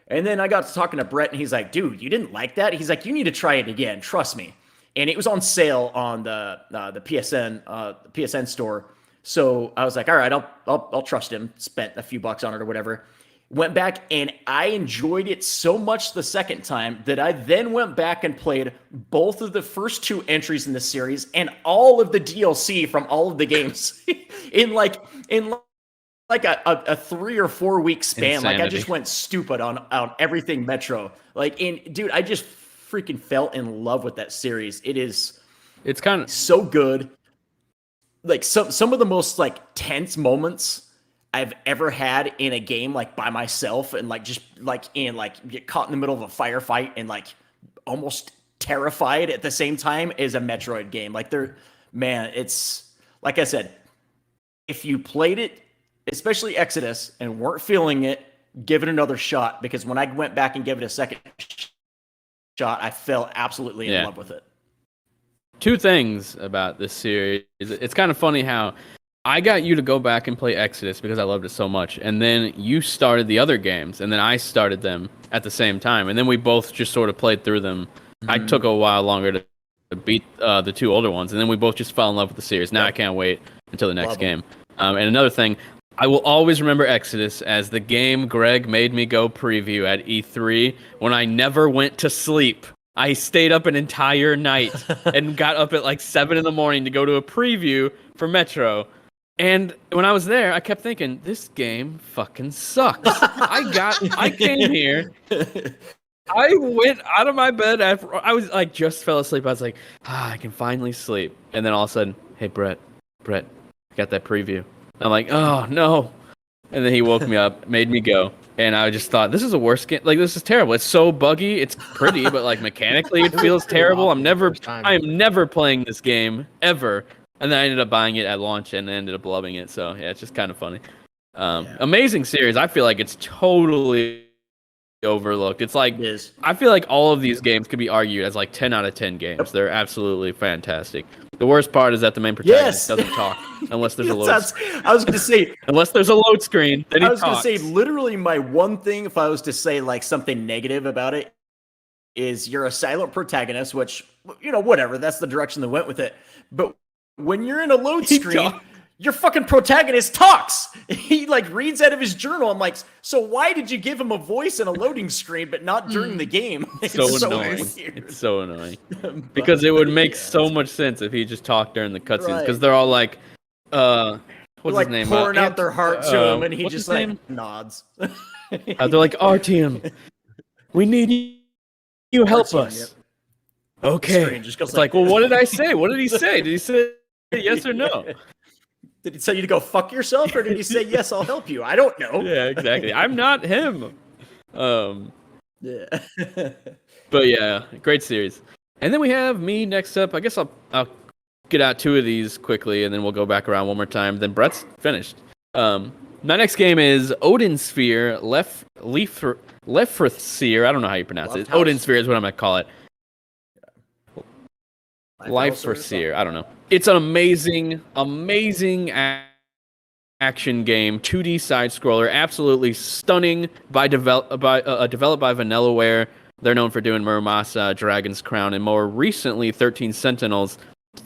And then I got to talking to Brett, and he's like, dude, you didn't like that? He's like, you need to try it again, trust me. And it was on sale on the PSN store. So I was like, all right, I'll trust him. Spent a few bucks on it or whatever. Went back, and I enjoyed it so much the second time that I then went back and played both of the first two entries in the series and all of the DLC from all of the games in like a 3 or 4 week span. Insanity. Like I just went stupid on everything Metro. Like, dude, I just freaking fell in love with that series. It's kind of so good. Like some of the most like tense moments I've ever had in a game, like by myself, and like just like get caught in the middle of a firefight and like almost terrified at the same time, is a Metroid game. Like it's like I said, if you played it, especially Exodus, and weren't feeling it, give it another shot, because when I went back and gave it a second shot, I fell absolutely in love with it. Two things about this series. It's kind of funny how I got you to go back and play Exodus because I loved it so much, and then you started the other games, and then I started them at the same time, and then we both just sort of played through them. Mm-hmm. I took a while longer to beat the two older ones, and then we both just fell in love with the series. Now I can't wait until the next game. And another thing, I will always remember Exodus as the game Greg made me go preview at E3 when I never went to sleep. I stayed up an entire night and got up at like 7 a.m. to go to a preview for Metro. And when I was there, I kept thinking, this game fucking sucks. I came here. I went out of my bed after I was like just fell asleep. I was like, I can finally sleep. And then all of a sudden, hey, Brett, I got that preview. I'm like, oh no. And then he woke me up, made me go. And I just thought, this is the worst game. Like, this is terrible. It's so buggy. It's pretty, but like mechanically, it feels terrible. I am never playing this game ever. And then I ended up buying it at launch and ended up loving it. So yeah, it's just kind of funny. Amazing series. I feel like it's totally overlooked. It's like, I feel like all of these games could be argued as like 10 out of 10 games. They're absolutely fantastic. The worst part is that the main protagonist doesn't talk unless there's a load screen. I was going to say, unless there's a load screen, then he talks. I was going to say, literally my one thing, if I was to say like something negative about it, is you're a silent protagonist, which, you know, whatever, that's the direction they went with it. But when you're in a load screen, your fucking protagonist talks. He like reads out of his journal. I'm like, so why did you give him a voice in a loading screen, but not during the game? It's so annoying. It's so annoying. Because it would make so much sense if he just talked during the cutscenes. Because they're all like, what's like his name? Pouring out their heart to him, and he just like nods. They're like, Artyom, we need you help us. Yep. Okay. It's like, well, what did I say? What did he say? Did he say yes or no? Did he tell you to go fuck yourself, or did he say, yes, I'll help you? I don't know. Yeah, exactly. I'm not him. Yeah. But yeah, great series. And then we have me next up. I guess I'll get out two of these quickly, and then we'll go back around one more time. Then Brett's finished. My next game is Odin Sphere Lefrithseer. I don't know how you pronounce it. Odin Sphere is what I'm going to call it. Life for Seer. I don't know. It's an amazing action game, 2D side scroller, absolutely stunning. Developed by Vanillaware. They're known for doing Muramasa, Dragon's Crown, and more recently 13 Sentinels.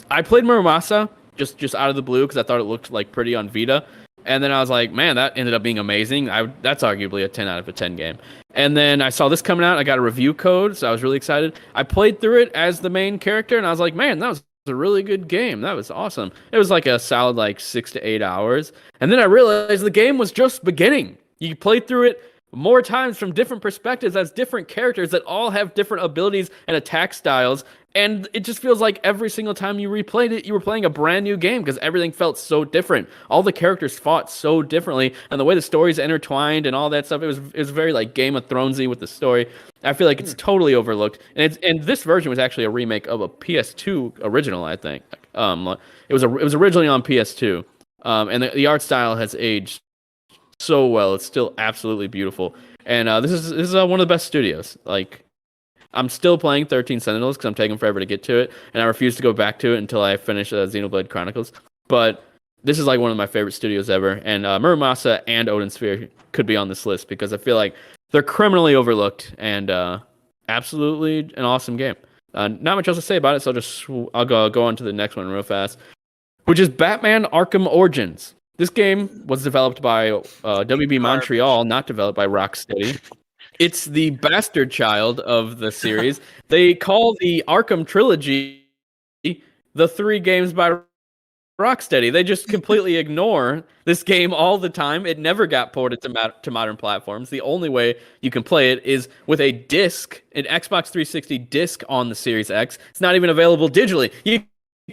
I played Muramasa just out of the blue because I thought it looked like pretty on Vita. And then I was like, man, that ended up being amazing. That's arguably a 10 out of a 10 game. And then I saw this coming out. I got a review code, so I was really excited. I played through it as the main character, and I was like, man, that was a really good game. That was awesome. It was like a solid 6 to 8 hours. And then I realized the game was just beginning. You played through it more times from different perspectives as different characters that all have different abilities and attack styles. And it just feels like every single time you replayed it, you were playing a brand new game because everything felt so different. All the characters fought so differently, and the way the stories intertwined and all that stuff, it was very like Game of Thronesy with the story. I feel like it's totally overlooked, and this version was actually a remake of a PS2 original, I think. It was originally on PS2, and the art style has aged so well. It's still absolutely beautiful, and this is one of the best studios. Like, I'm still playing 13 Sentinels because I'm taking forever to get to it, and I refuse to go back to it until I finish Xenoblade Chronicles. But this is like one of my favorite studios ever, and Muramasa and Odin Sphere could be on this list because I feel like they're criminally overlooked and absolutely an awesome game. Not much else to say about it, so I'll go on to the next one real fast, which is Batman Arkham Origins. This game was developed by WB Montreal, not developed by Rocksteady. It's the bastard child of the series. They call the Arkham trilogy the 3 games by Rocksteady. They just completely ignore this game all the time. It never got ported to modern platforms. The only way you can play it is with a disc, an Xbox 360 disc on the Series X. It's not even available digitally. You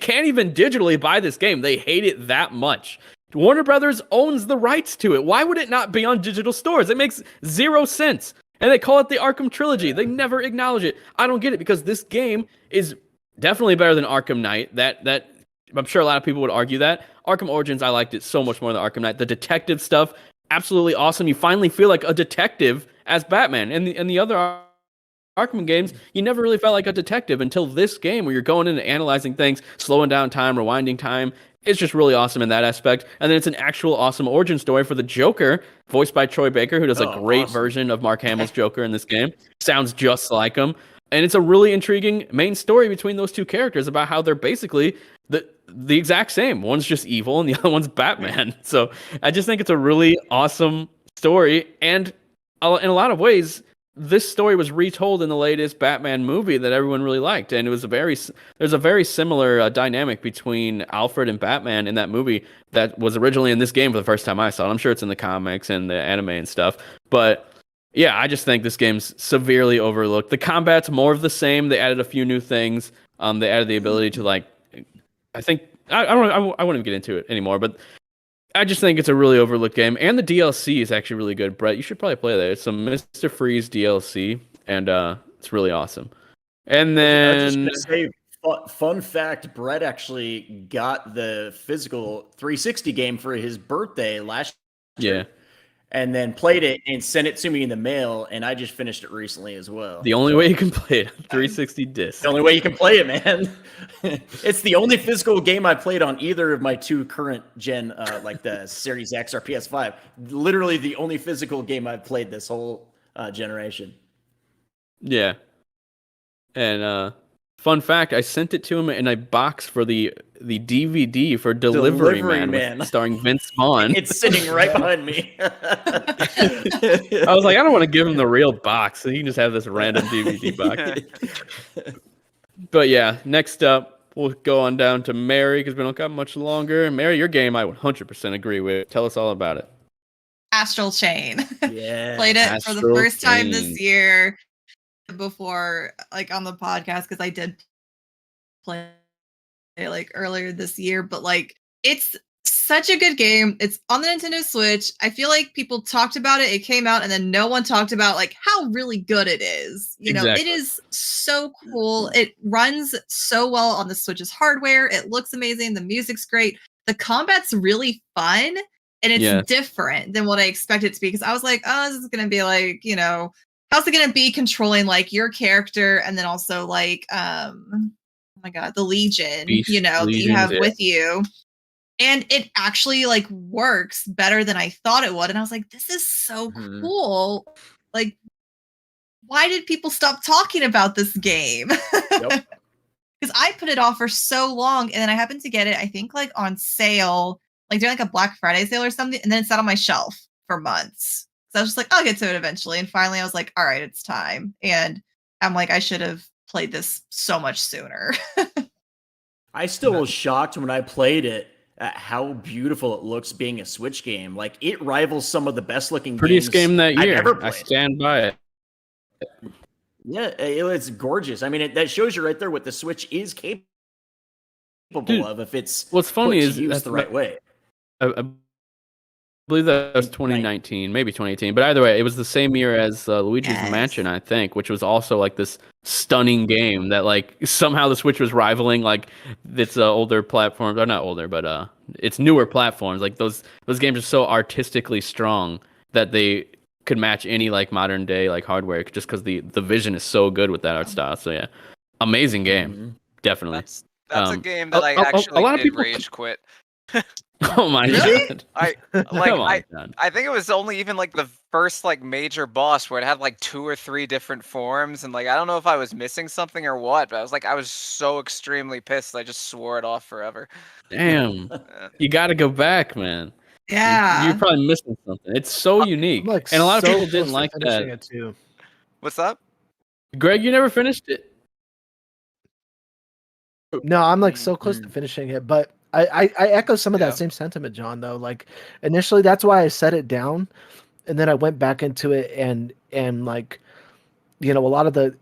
can't even digitally buy this game. They hate it that much. Warner Brothers owns the rights to it. Why would it not be on digital stores? It makes 0 sense. And they call it the Arkham Trilogy. They never acknowledge it. I don't get it because this game is definitely better than Arkham Knight. That I'm sure a lot of people would argue that. Arkham Origins, I liked it so much more than Arkham Knight. The detective stuff, absolutely awesome. You finally feel like a detective as Batman. And the other Arkham games, you never really felt like a detective until this game where you're going in and analyzing things, slowing down time, rewinding time. It's just really awesome in that aspect. And then it's an actual awesome origin story for the Joker, voiced by Troy Baker, who does a great version of Mark Hamill's Joker in this game. Sounds just like him. And it's a really intriguing main story between those two characters about how they're basically the exact same. One's just evil and the other one's Batman. So I just think it's a really awesome story. And in a lot of ways, this story was retold in the latest Batman movie that everyone really liked, and there's a very similar dynamic between Alfred and Batman in that movie that was originally in this game for the first time I saw it. I'm sure it's in the comics and the anime and stuff, but yeah, I just think this game's severely overlooked. The combat's more of the same. They added a few new things. They added the ability to I won't even get into it anymore, but I just think it's a really overlooked game, and the DLC is actually really good. Brett, you should probably play that. It's some Mr. Freeze DLC, and it's really awesome. And then, I was just gonna say, fun fact: Brett actually got the physical 360 game for his birthday last year, and then played it and sent it to me in the mail, and I just finished it recently as well. The only way you can play it, 360 disc. The only way you can play it, man. It's the only physical game I played on either of my 2 current gen, like the Series X or PS5. Literally the only physical game I've played this whole generation. Yeah. And fun fact, I sent it to him in a box for the DVD for Delivery Man. Starring Vince Vaughn. It's sitting right behind me. I was like, I don't want to give him the real box, so he can just have this random DVD box. But yeah, next up, we'll go on down to Mary because we don't got much longer. Mary, your game I 100% agree with. Tell us all about it. Astral Chain. Yeah. Played it for the first time this year before, on the podcast, because I did play it earlier this year, but it's such a good game. It's on the Nintendo Switch. I feel like people talked about it. It came out and then no one talked about how really good it is. It is so cool. It runs so well on the Switch's hardware. It looks amazing. The music's great. The combat's really fun and it's different than what I expected it to be, because I was like, oh, this is going to be how's it going to be controlling your character and then also oh my God, the Legion, Legion, that you have with you. And it actually works better than I thought it would. And I was like, this is so cool. Why did people stop talking about this game? Because I put it off for so long, and then I happened to get it, I think on sale, during a Black Friday sale or something, and then it sat on my shelf for months. So I was just like, I'll get to it eventually. And finally I was like, all right, it's time. And I'm like, I should have played this so much sooner. I still was shocked when I played it at how beautiful it looks being a Switch game. It rivals some of the best looking prettiest game that year. I've ever played. I stand by it. Yeah, it's gorgeous. I mean, that shows you right there what the Switch is capable Dude, of if it's what's funny put to is use the right way. I believe that was Right. 2019, maybe 2018. But either way, it was the same year as Luigi's Yes. Mansion, I think, which was also like this stunning game that like somehow the Switch was rivaling like its older platforms, or not older, but its newer platforms. Like those games are so artistically strong that they could match any like modern day like hardware just because the vision is so good with that art style. So yeah, amazing game, Mhm. definitely. That's a game that I a actually lot of did people. rage quit. Oh my Really? god! I Come on, John. I think it was only even like the first like major boss where it had like 2 or 3 different forms, and like I don't know if I was missing something or what, but I was so extremely pissed I just swore it off forever. Damn, you got to go back, man. Yeah. You're probably missing something. It's so I'm unique, like and a lot of so people didn't close to like finishing that. it too. What's up? Greg, you never finished it. No, I'm like so close to Mhm. finishing it, but I echo some of Yeah. that same sentiment, John. Though, like initially, that's why I set it down, and then I went back into it, and like a lot of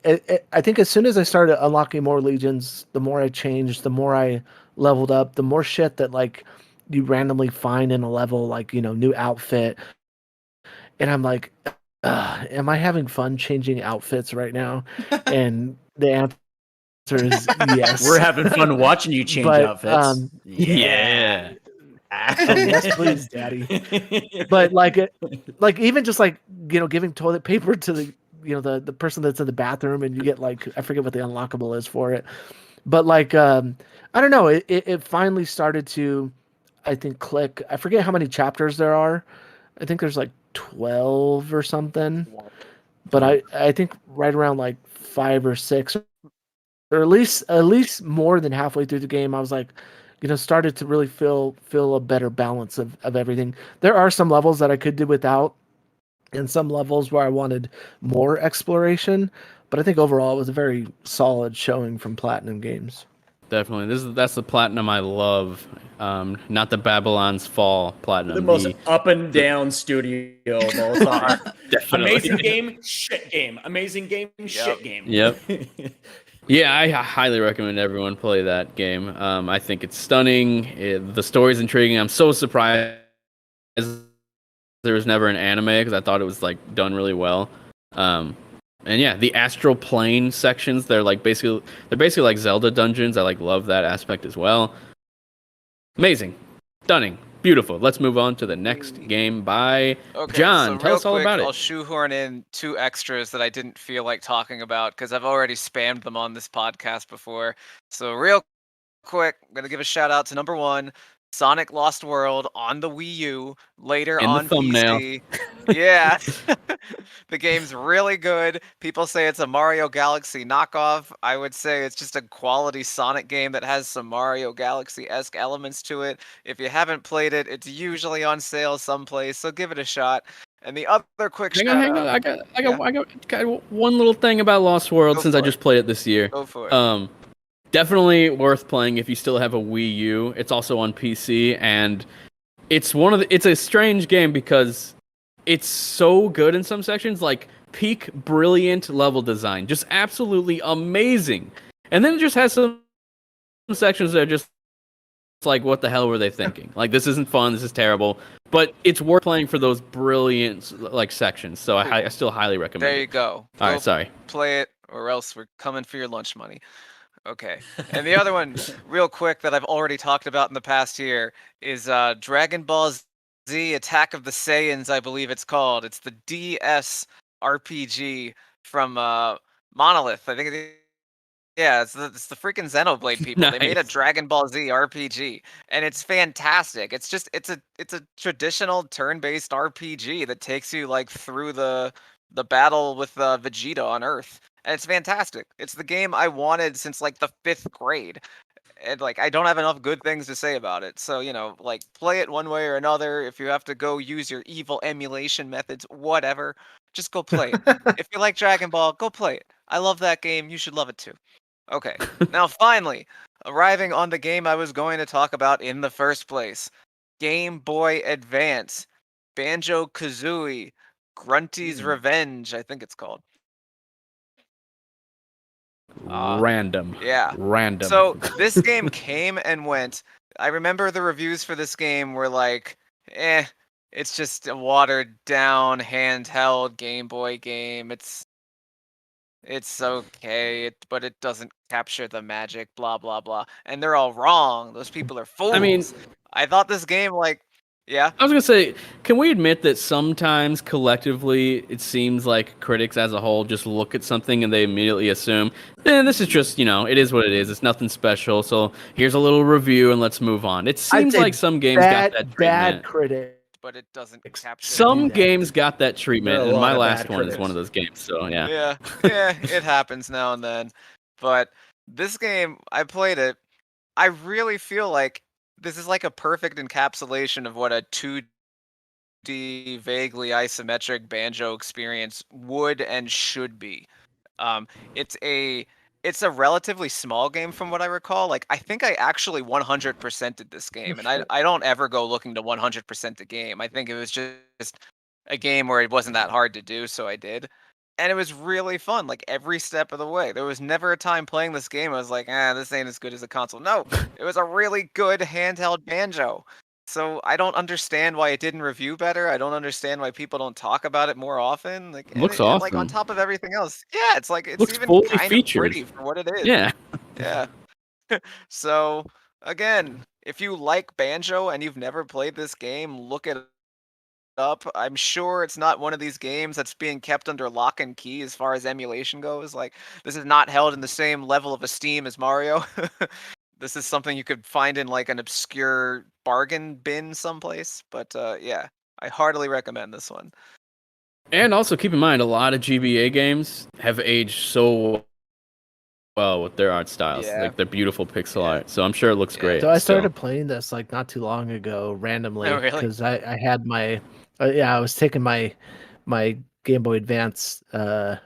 I think as soon as I started unlocking more legions, the more I changed, the more I leveled up, the more shit that like you randomly find in a level, like new outfit, and I'm like, am I having fun changing outfits right now? And the answer is yes. We're having fun watching you change But outfits. Yeah. oh yes, please, Daddy. But like even just like giving toilet paper to the the person that's in the bathroom, and you get like I forget what the unlockable is for it, but like I don't know, it finally started to I think click. I forget how many chapters there are. I think there's like 12 or something, but I think right around like 5 or 6, or at least more than halfway through the game, I was like, started to really feel a better balance of everything. There are some levels that I could do without, and some levels where I wanted more exploration, but I think overall it was a very solid showing from Platinum Games. Definitely. That's the platinum I love. Not the Babylon's Fall platinum. The most up and down studio of all time. Definitely. Amazing game, shit game. Amazing game, shit game. Yep. Yeah, I highly recommend everyone play that game. I think it's stunning. The story's intriguing. I'm so surprised there was never an anime because I thought it was like done really well. And yeah, the astral plane sections, they're basically like Zelda dungeons. I love that aspect as well. Amazing, stunning, beautiful. Let's move on to the next game by Okay, John. so Tell real us all quick, about I'll it. shoehorn in 2 extras that I didn't feel like talking about because I've already spammed them on this podcast before. So real quick, I'm gonna give a shout out to number 1, Sonic Lost World on the Wii U, later In the on thumbnail. PC. Yeah, the game's really good. People say it's a Mario Galaxy knockoff. I would say it's just a quality Sonic game that has some Mario Galaxy-esque elements to it. If you haven't played it, it's usually on sale someplace, so give it a shot. And the other quick Hang shout on. out, I got one little thing about Lost World Go since I for it. just played it this year. Go for it. Definitely worth playing if you still have a Wii U. It's also on PC, and it's it's a strange game because it's so good in some sections, like peak brilliant level design, just absolutely amazing. And then it just has some sections that are just like, what the hell were they thinking? Like, this isn't fun, this is terrible. But it's worth playing for those brilliant like sections. So I still highly recommend There it. you go. All Go right, sorry. play it, or else we're coming for your lunch money. Okay. And the other one, real quick, that I've already talked about in the past year is Dragon Ball Z Attack of the Saiyans, I believe it's called. It's the DS RPG from Monolith. I think yeah, it's the freaking Xenoblade people. They made a Nice. Dragon Ball Z RPG, and it's fantastic. It's a traditional turn-based RPG that takes you like through the battle with Vegeta on Earth, and it's fantastic. It's the game I wanted since like the 5th grade, and like I don't have enough good things to say about it. So like play it one way or another. If you have to go use your evil emulation methods, whatever, just go play it. If you like Dragon Ball, go play it. I love that game. You should love it too. Okay, now finally, arriving on the game I was going to talk about in the first place. Game Boy Advance. Banjo-Kazooie. Grunty's Revenge, I think it's called. random. Yeah. Random. So this game came and went. I remember the reviews for this game were like, it's just a watered down handheld Game Boy game. It's okay, but it doesn't capture the magic, blah blah blah. And they're all wrong. Those people are fools. I mean, I thought this game yeah. I was gonna say, can we admit that sometimes collectively it seems like critics as a whole just look at something and they immediately assume, this is just, it is what it is. It's nothing special. So here's a little review and let's move on. It seems like some games got that treatment. Bad critic. But it doesn't capture. Some games got that treatment, There are a and my lot of last bad one is critics. one of those games. So yeah. Yeah, it happens now and then. But this game, I played it. I really feel like this is like a perfect encapsulation of what a 2D, vaguely isometric banjo experience would and should be. It's a relatively small game from what I recall. Like, I think I actually 100%ed this game, and I don't ever go looking to 100% the game. I think it was just a game where it wasn't that hard to do, so I did. And it was really fun, like every step of the way. There was never a time playing this game I was like, this ain't as good as a console. No, it was a really good handheld banjo. So I don't understand why it didn't review better. I don't understand why people don't talk about it more often. Like, Looks and like on awesome. top of everything else, yeah, it's like it's Looks even fully kind featured. of pretty for what it is. Yeah. Yeah. So again, if you like banjo and you've never played this game, look it up. I'm sure it's not one of these games that's being kept under lock and key as far as emulation goes. Like, this is not held in the same level of esteem as Mario. This is something you could find in like an obscure bargain bin someplace. But yeah, I heartily recommend this one. And also keep in mind, a lot of GBA games have aged so well with their art styles. Yeah. Like, they're beautiful pixel art. So I'm sure it looks great. So I started playing this like not too long ago randomly Oh, really? because I had my I was taking my Game Boy Advance to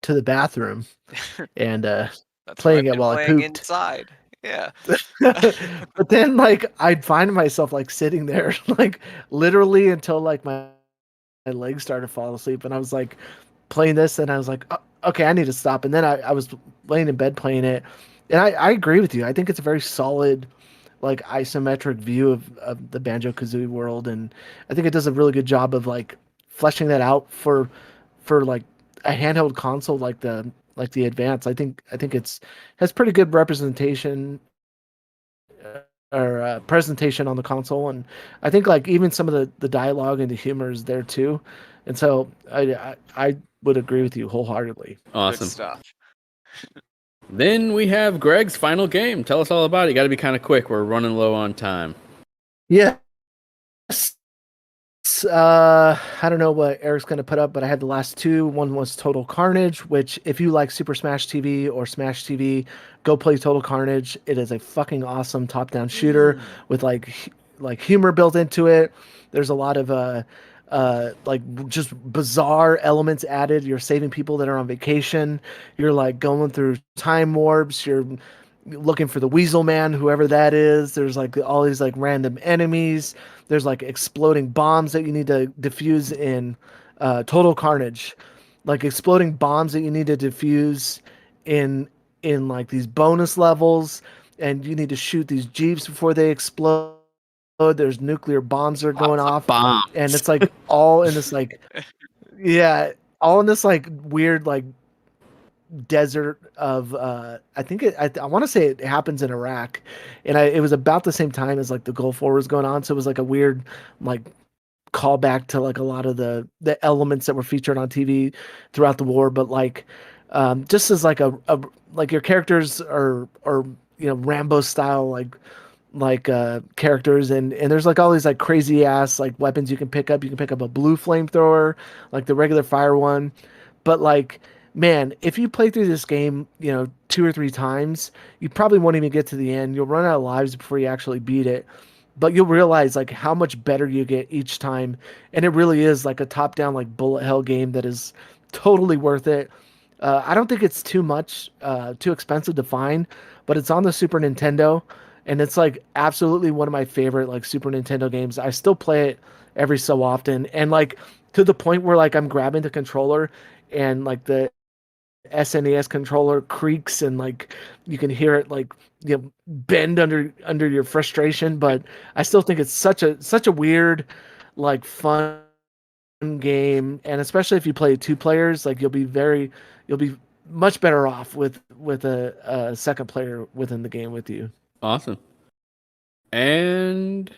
the bathroom and That's playing why I've it been while I playing pooped. inside. Yeah. But then like I'd find myself like sitting there like literally until like my legs started to fall asleep, and I was like playing this and I was like, oh, okay, I need to stop. And then I was laying in bed playing it, and I agree with you. I think it's a very solid like isometric view of the Banjo-Kazooie world, and I think it does a really good job of like fleshing that out for like a handheld console like the Advance. I think it's has pretty good representation or presentation on the console, and I think like even some of the dialogue and the humor is there too, and so I would agree with you wholeheartedly. Awesome. Good stuff. Then we have Greg's final game. Tell us all about it. You got to be kind of quick. We're running low on time. Yeah. I don't know what Eric's going to put up, but I had the last two. One was Total Carnage, which if you like Super Smash TV or Smash TV, go play Total Carnage. It is a fucking awesome top-down shooter with like humor built into it. There's a lot of like just bizarre elements added. You're saving people that are on vacation. You're like going through time warps. You're looking for the Weasel Man, whoever that is. There's like all these like random enemies. There's like exploding bombs that you need to defuse in Total Carnage, like exploding bombs that you need to defuse in like these bonus levels, and you need to shoot these jeeps before they explode. There's nuclear bombs that are going off, and it's like all in this like all in this like weird like desert of I want to say it happens in Iraq, and it was about the same time as like the Gulf War was going on, so it was like a weird like callback to like a lot of the elements that were featured on TV throughout the war, but like just as like a like your characters are Rambo style like characters, and there's like all these like crazy ass like weapons you can pick up. You can pick up a blue flamethrower, like the regular fire one, but like, man, if you play through this game, 2 or 3 times, you probably won't even get to the end. You'll run out of lives before you actually beat it, but you'll realize like how much better you get each time, and it really is like a top-down like bullet hell game that is totally worth it. I don't think it's too expensive to find, but it's on the Super Nintendo, and it's like absolutely one of my favorite like Super Nintendo games. I still play it every so often, and like to the point where like I'm grabbing the controller and like the SNES controller creaks and like you can hear it like bend under your frustration. But I still think it's such a weird, like fun game, and especially if you play 2 players, like you'll be much better off with a second player within the game with you. Awesome. And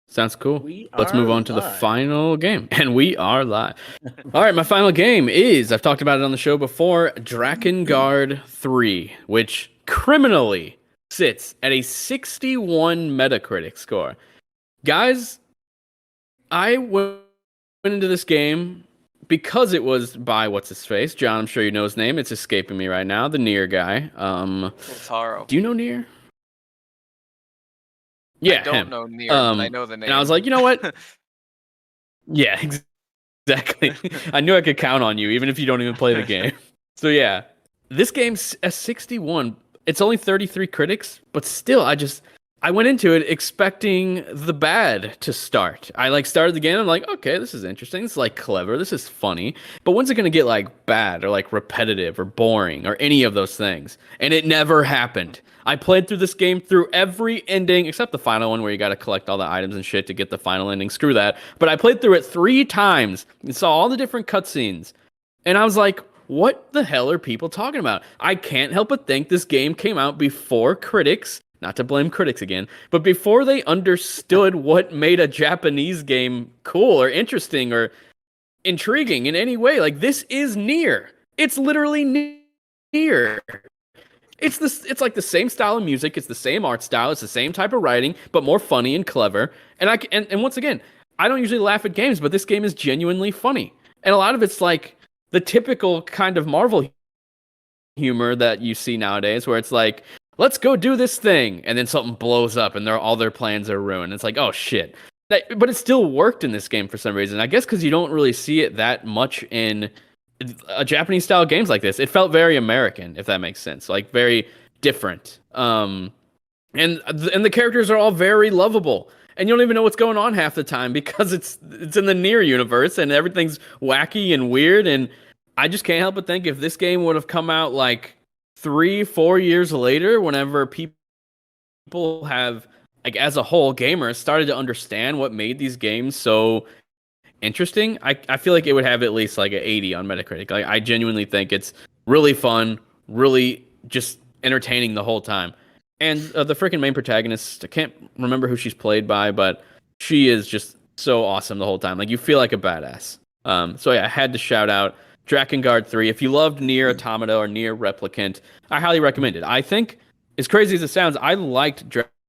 sounds cool. We Let's move are on to the live. final game. And we are live. All right, my final game is, I've talked about it on the show before, Drakengard 3, which criminally sits at a 61 Metacritic score. Guys, I went into this game because it was by what's-his-face. John, I'm sure you know his name. It's escaping me right now. The Nier guy. Taro. Do you know Nier? Yeah, I don't him. know Nier, but I know the name. And I was like, you know what? Yeah, exactly. I knew I could count on you, even if you don't even play the game. So yeah, this game's a 61. It's only 33 critics, but still, I went into it expecting the bad to start. I started the game. I'm like, okay, this is interesting. This is clever. This is funny. But when's it gonna get bad or repetitive or boring or any of those things? And it never happened. I played through this game through every ending except the final one where you got to collect all the items and shit to get the final ending. Screw that. But I played through it 3 times and saw all the different cutscenes. And I was like, what the hell are people talking about? I can't help but think this game came out before critics, not to blame critics again, but before they understood what made a Japanese game cool or interesting or intriguing in any way. This is Nier. It's literally Nier. It's like the same style of music, it's the same art style, it's the same type of writing, but more funny and clever. And and once again, I don't usually laugh at games, but this game is genuinely funny. And a lot of it's the typical kind of Marvel humor that you see nowadays, where it's let's go do this thing, and then something blows up and all their plans are ruined. It's oh shit. But it still worked in this game for some reason. I guess because you don't really see it that much in Japanese style games like this. It felt very American, if that makes sense. Very different. And the characters are all very lovable. And you don't even know what's going on half the time because it's in the Nier universe and everything's wacky and weird. And I just can't help but think if this game would have come out 3-4 years later, whenever people have as a whole, gamers started to understand what made these games so interesting, I feel like it would have at least an 80 on Metacritic. I genuinely think it's really fun, really just entertaining the whole time. And the freaking main protagonist, I can't remember who she's played by, but she is just so awesome the whole time. You feel like a badass. So yeah, I had to shout out Drakengard 3. If you loved Nier Automata or Nier Replicant, I highly recommend it. I think, as crazy as it sounds, I liked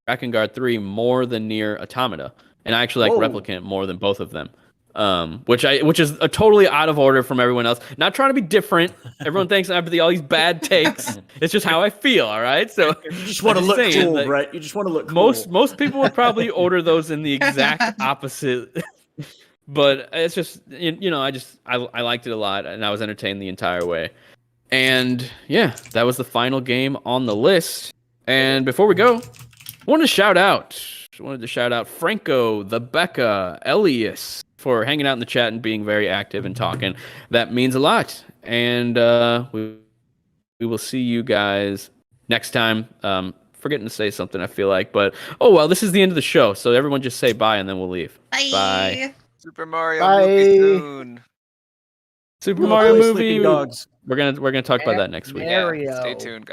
Drakengard 3 more than Nier Automata, and I actually like Replicant more than both of them. Which is a totally out of order from everyone else. Not trying to be different. Everyone thinks I have all these bad takes. It's just how I feel. All right. So you just want to look cool, right? You just want to look cool. Most people would probably order those in the exact opposite. But it's just I liked it a lot and I was entertained the entire way. And yeah, that was the final game on the list. And before we go, I wanted to shout out Franco, the Becca, Elias, for hanging out in the chat and being very active and talking. That means a lot. And we will see you guys next time. Forgetting to say something, I feel like. But, oh, well, this is the end of the show. So everyone just say bye and then we'll leave. Bye. Bye. Super Mario movie soon. Super Mario movie. Sleeping dogs. We're gonna talk about that next week. Yeah, Mario. stay tuned, guys.